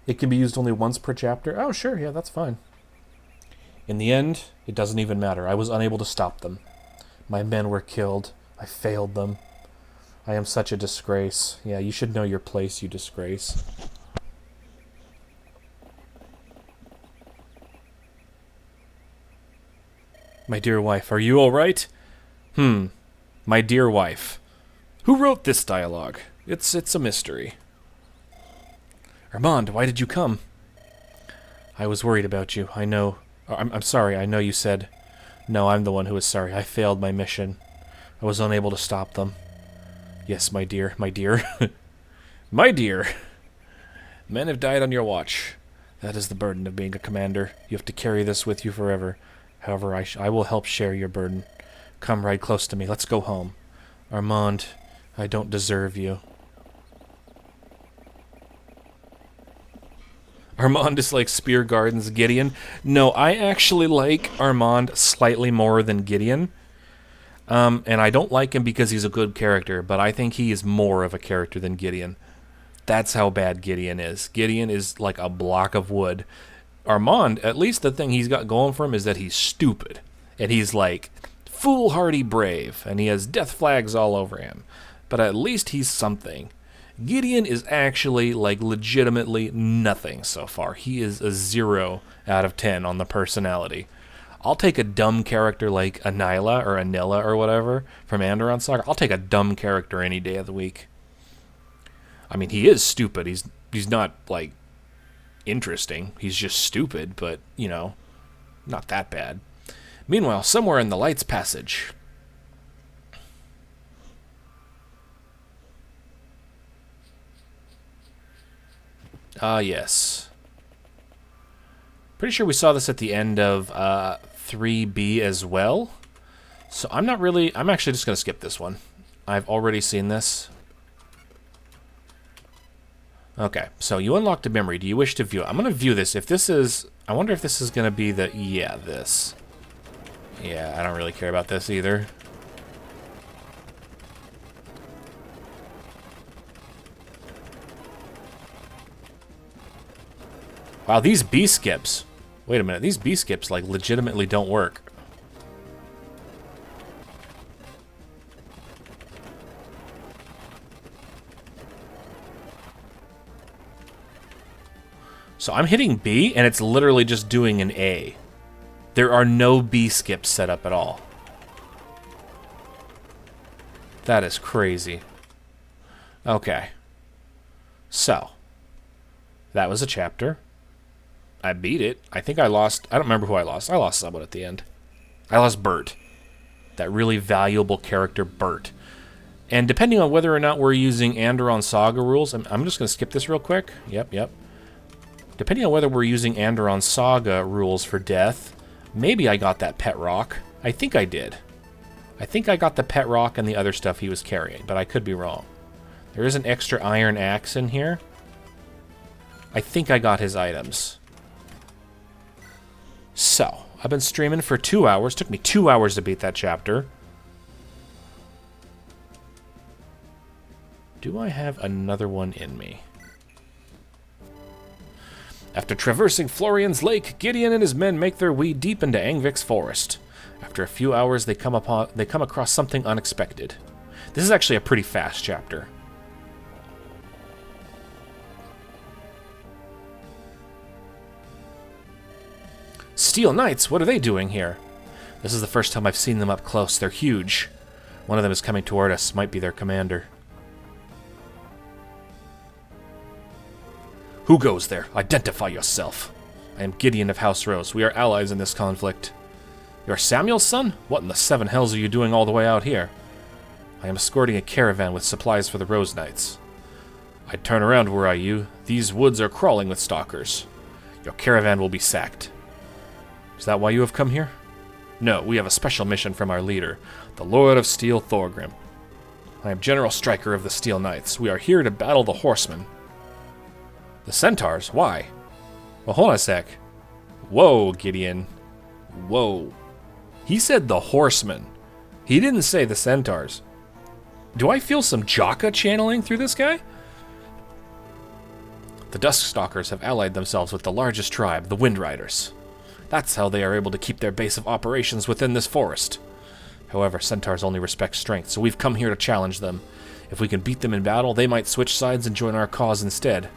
It can be used only once per chapter. Oh, sure, yeah, that's fine. In the end, it doesn't even matter. I was unable to stop them. My men were killed. I failed them. I am such a disgrace. Yeah, you should know your place, you disgrace. My dear wife, are you all right? My dear wife. Who wrote this dialogue? It's a mystery. Armand, why did you come? I was worried about you. I know. I'm sorry. I know you said. No, I'm the one who is sorry. I failed my mission. I was unable to stop them. Yes, my dear. My dear. My dear. Men have died on your watch. That is the burden of being a commander. You have to carry this with you forever. However, I will help share your burden. Come ride close to me. Let's go home. Armand, I don't deserve you. Armand is like Speargarden's Gideon. No, I actually like Armand slightly more than Gideon. And I don't like him because he's a good character, but I think he is more of a character than Gideon. That's how bad Gideon is. Gideon is like a block of wood. Armand, at least the thing he's got going for him is that he's stupid. And he's like foolhardy brave, and he has death flags all over him. But at least he's something. Gideon is actually, like, legitimately nothing so far. He is a 0 out of 10 on the personality. I'll take a dumb character like Anila or Anila or whatever from Andorran Saga. I'll take a dumb character any day of the week. I mean, he is stupid. He's not, like, interesting. He's just stupid, but, you know, not that bad. Meanwhile, somewhere in the Lights Passage... Ah, yes. Pretty sure we saw this at the end of 3B as well. So I'm actually just going to skip this one. I've already seen this. Okay, so you unlocked a memory. Do you wish to view it? I'm going to view this. If this is... I wonder if this is going to be the... Yeah, this. Yeah, I don't really care about this either. Wow, these B skips. Wait a minute, these B skips, like, legitimately don't work. So I'm hitting B, and it's literally just doing an A. There are no B skips set up at all. That is crazy. Okay. So. That was a chapter. I beat it. I think I lost... I don't remember who I lost. I lost someone at the end. I lost Bert. That really valuable character, Bert. And depending on whether or not we're using Andorran Saga rules... I'm just going to skip this real quick. Yep. Depending on whether we're using Andorran Saga rules for death, maybe I got that pet rock. I think I did. I think I got the pet rock and the other stuff he was carrying, but I could be wrong. There is an extra iron axe in here. I think I got his items. So, I've been streaming for 2 hours. Took me 2 hours to beat that chapter. Do I have another one in me? After traversing Florian's Lake, Gideon and his men make their way deep into Angvik's forest. After a few hours, they come across something unexpected. This is actually a pretty fast chapter. Steel Knights? What are they doing here? This is the first time I've seen them up close. They're huge. One of them is coming toward us. Might be their commander. Who goes there? Identify yourself. I am Gideon of House Rose. We are allies in this conflict. You're Samuel's son? What in the seven hells are you doing all the way out here? I am escorting a caravan with supplies for the Rose Knights. I'd turn around were I you. These woods are crawling with stalkers. Your caravan will be sacked. Is that why you have come here? No, we have a special mission from our leader, the Lord of Steel Thorgrim. I am General Striker of the Steel Knights. We are here to battle the horsemen. The centaurs? Why? Well, hold on a sec. Whoa, Gideon. Whoa. He said the horsemen. He didn't say the centaurs. Do I feel some Jaka channeling through this guy? The Duskstalkers have allied themselves with the largest tribe, the Wind Riders. That's how they are able to keep their base of operations within this forest. However, centaurs only respect strength, so we've come here to challenge them. If we can beat them in battle, they might switch sides and join our cause instead.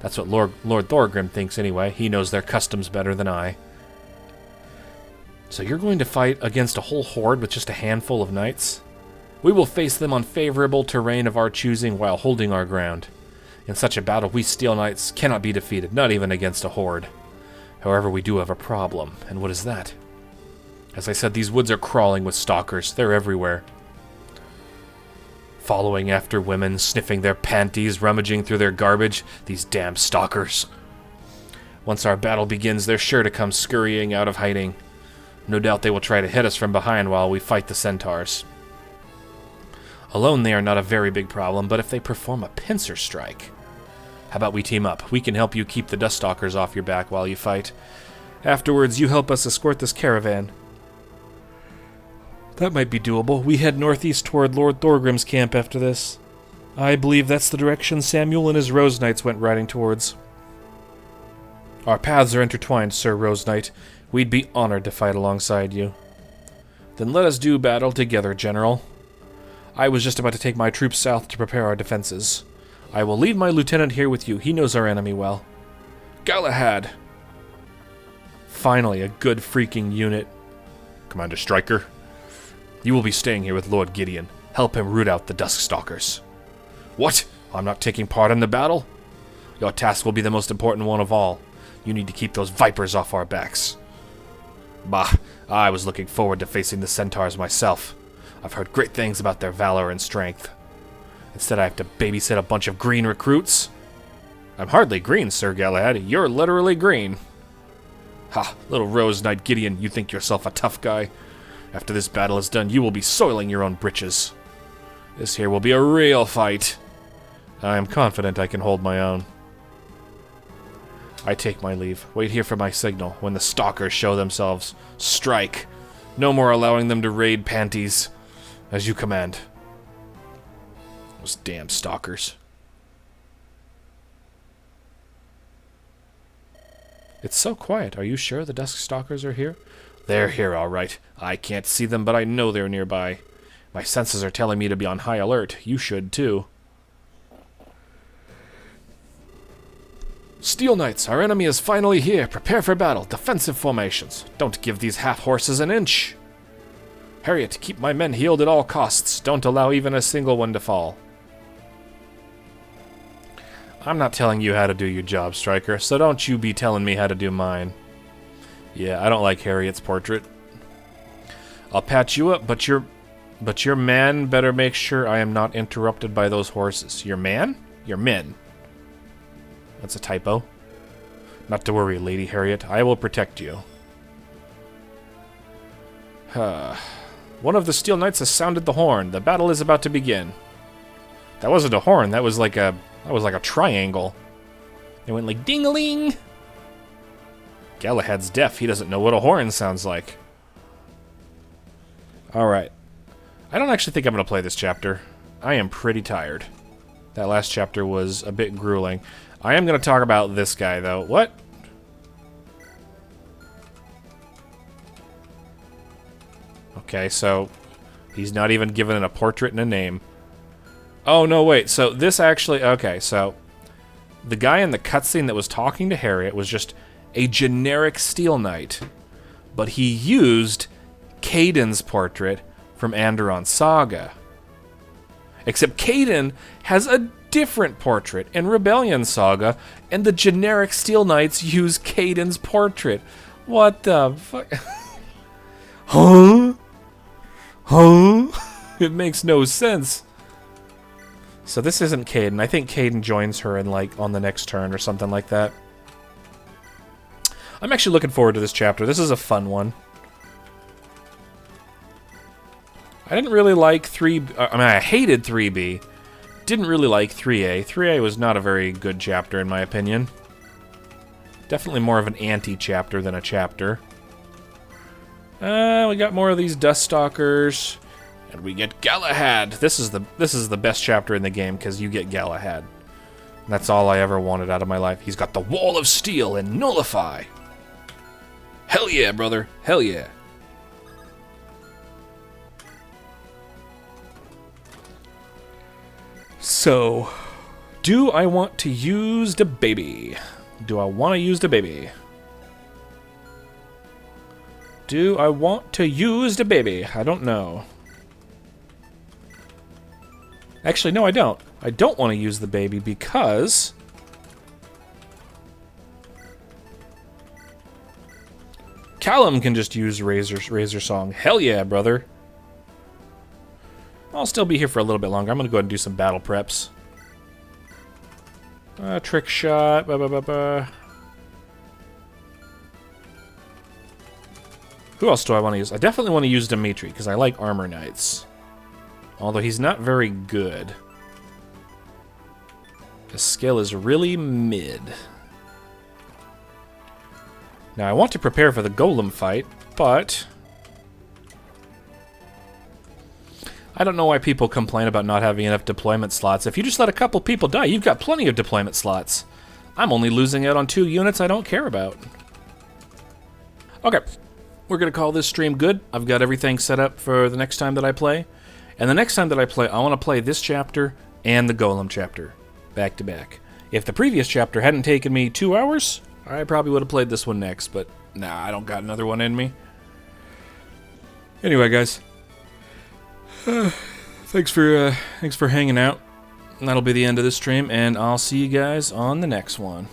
That's what Lord Thorgrim thinks anyway. He knows their customs better than I. So you're going to fight against a whole horde with just a handful of knights? We will face them on favorable terrain of our choosing while holding our ground. In such a battle, we Steel Knights cannot be defeated, not even against a horde. However, we do have a problem, and what is that? As I said, these woods are crawling with stalkers. They're everywhere. Following after women, sniffing their panties, rummaging through their garbage. These damn stalkers. Once our battle begins, they're sure to come scurrying out of hiding. No doubt they will try to hit us from behind while we fight the centaurs. Alone they are not a very big problem, but if they perform a pincer strike... How about we team up? We can help you keep the Duskstalkers off your back while you fight. Afterwards, you help us escort this caravan. That might be doable. We head northeast toward Lord Thorgrim's camp after this. I believe that's the direction Samuel and his Rose Knights went riding towards. Our paths are intertwined, Sir Rose Knight. We'd be honored to fight alongside you. Then let us do battle together, General. I was just about to take my troops south to prepare our defenses. I will leave my lieutenant here with you. He knows our enemy well. Galahad! Finally, a good freaking unit. Commander Striker, you will be staying here with Lord Gideon. Help him root out the Duskstalkers. What? I'm not taking part in the battle? Your task will be the most important one of all. You need to keep those vipers off our backs. Bah, I was looking forward to facing the centaurs myself. I've heard great things about their valor and strength. Instead, I have to babysit a bunch of green recruits. I'm hardly green, Sir Galahad. You're literally green. Ha, little Rose Knight Gideon, you think yourself a tough guy. After this battle is done, you will be soiling your own britches. This here will be a real fight. I am confident I can hold my own. I take my leave. Wait here for my signal. When the stalkers show themselves, strike. No more allowing them to raid panties. As you command. Those damn stalkers. It's so quiet. Are you sure the Duskstalkers are here? They're here, all right. I can't see them, but I know they're nearby. My senses are telling me to be on high alert. You should, too. Steel Knights, our enemy is finally here. Prepare for battle. Defensive formations. Don't give these half-horses an inch. Harriet, keep my men healed at all costs. Don't allow even a single one to fall. I'm not telling you how to do your job, Striker, so don't you be telling me how to do mine. Yeah, I don't like Harriet's portrait. I'll patch you up, but your man better make sure I am not interrupted by those horses. Your man? Your men. That's a typo. Not to worry, Lady Harriet. I will protect you. One of the Steel Knights has sounded the horn. The battle is about to begin. That wasn't a horn. That was like a triangle. It went like ding-a-ling. Galahad's deaf. He doesn't know what a horn sounds like. Alright. I don't actually think I'm going to play this chapter. I am pretty tired. That last chapter was a bit grueling. I am going to talk about this guy, though. What? Okay, so he's not even given a portrait and a name. Oh, no, wait. So this actually... Okay, so the guy in the cutscene that was talking to Harriet was just a generic Steel Knight. but he used Kaiden's portrait from Anderon Saga. Except Kaiden has a different portrait in Rebellion Saga, and the generic Steel Knights use Kaiden's portrait. What the fuck? Huh? It makes no sense. So this isn't Kaiden. I think Kaiden joins her in, like, on the next turn or something like that. I'm actually looking forward to this chapter. This is a fun one. I didn't really like 3... I mean, I hated 3B. Didn't really like 3A. 3A was not a very good chapter, in my opinion. Definitely more of an anti-chapter than a chapter. We got more of these Duststalkers. And we get Galahad. This is the best chapter in the game, because you get Galahad. And that's all I ever wanted out of my life. He's got the Wall of Steel and Nullify. Hell yeah, brother. Hell yeah. So, do I want to use the baby? Do I want to use the baby? Do I want to use the baby? I don't know. Actually, no, I don't. I don't want to use the baby because... Callum can just use Razor Song. Hell yeah, brother. I'll still be here for a little bit longer. I'm going to go ahead and do some battle preps. Trick shot. Who else do I want to use? I definitely want to use Dimitri, because I like Armor Knights. Although he's not very good. His skill is really mid. Now, I want to prepare for the Golem fight, but... I don't know why people complain about not having enough deployment slots. If you just let a couple people die, you've got plenty of deployment slots. I'm only losing out on 2 units I don't care about. Okay, we're going to call this stream good. I've got everything set up for the next time that I play. And the next time that I play, I want to play this chapter and the Golem chapter, back to back. If the previous chapter hadn't taken me 2 hours, I probably would have played this one next, but nah, I don't got another one in me. Anyway, guys. Thanks for hanging out. That'll be the end of this stream, and I'll see you guys on the next one.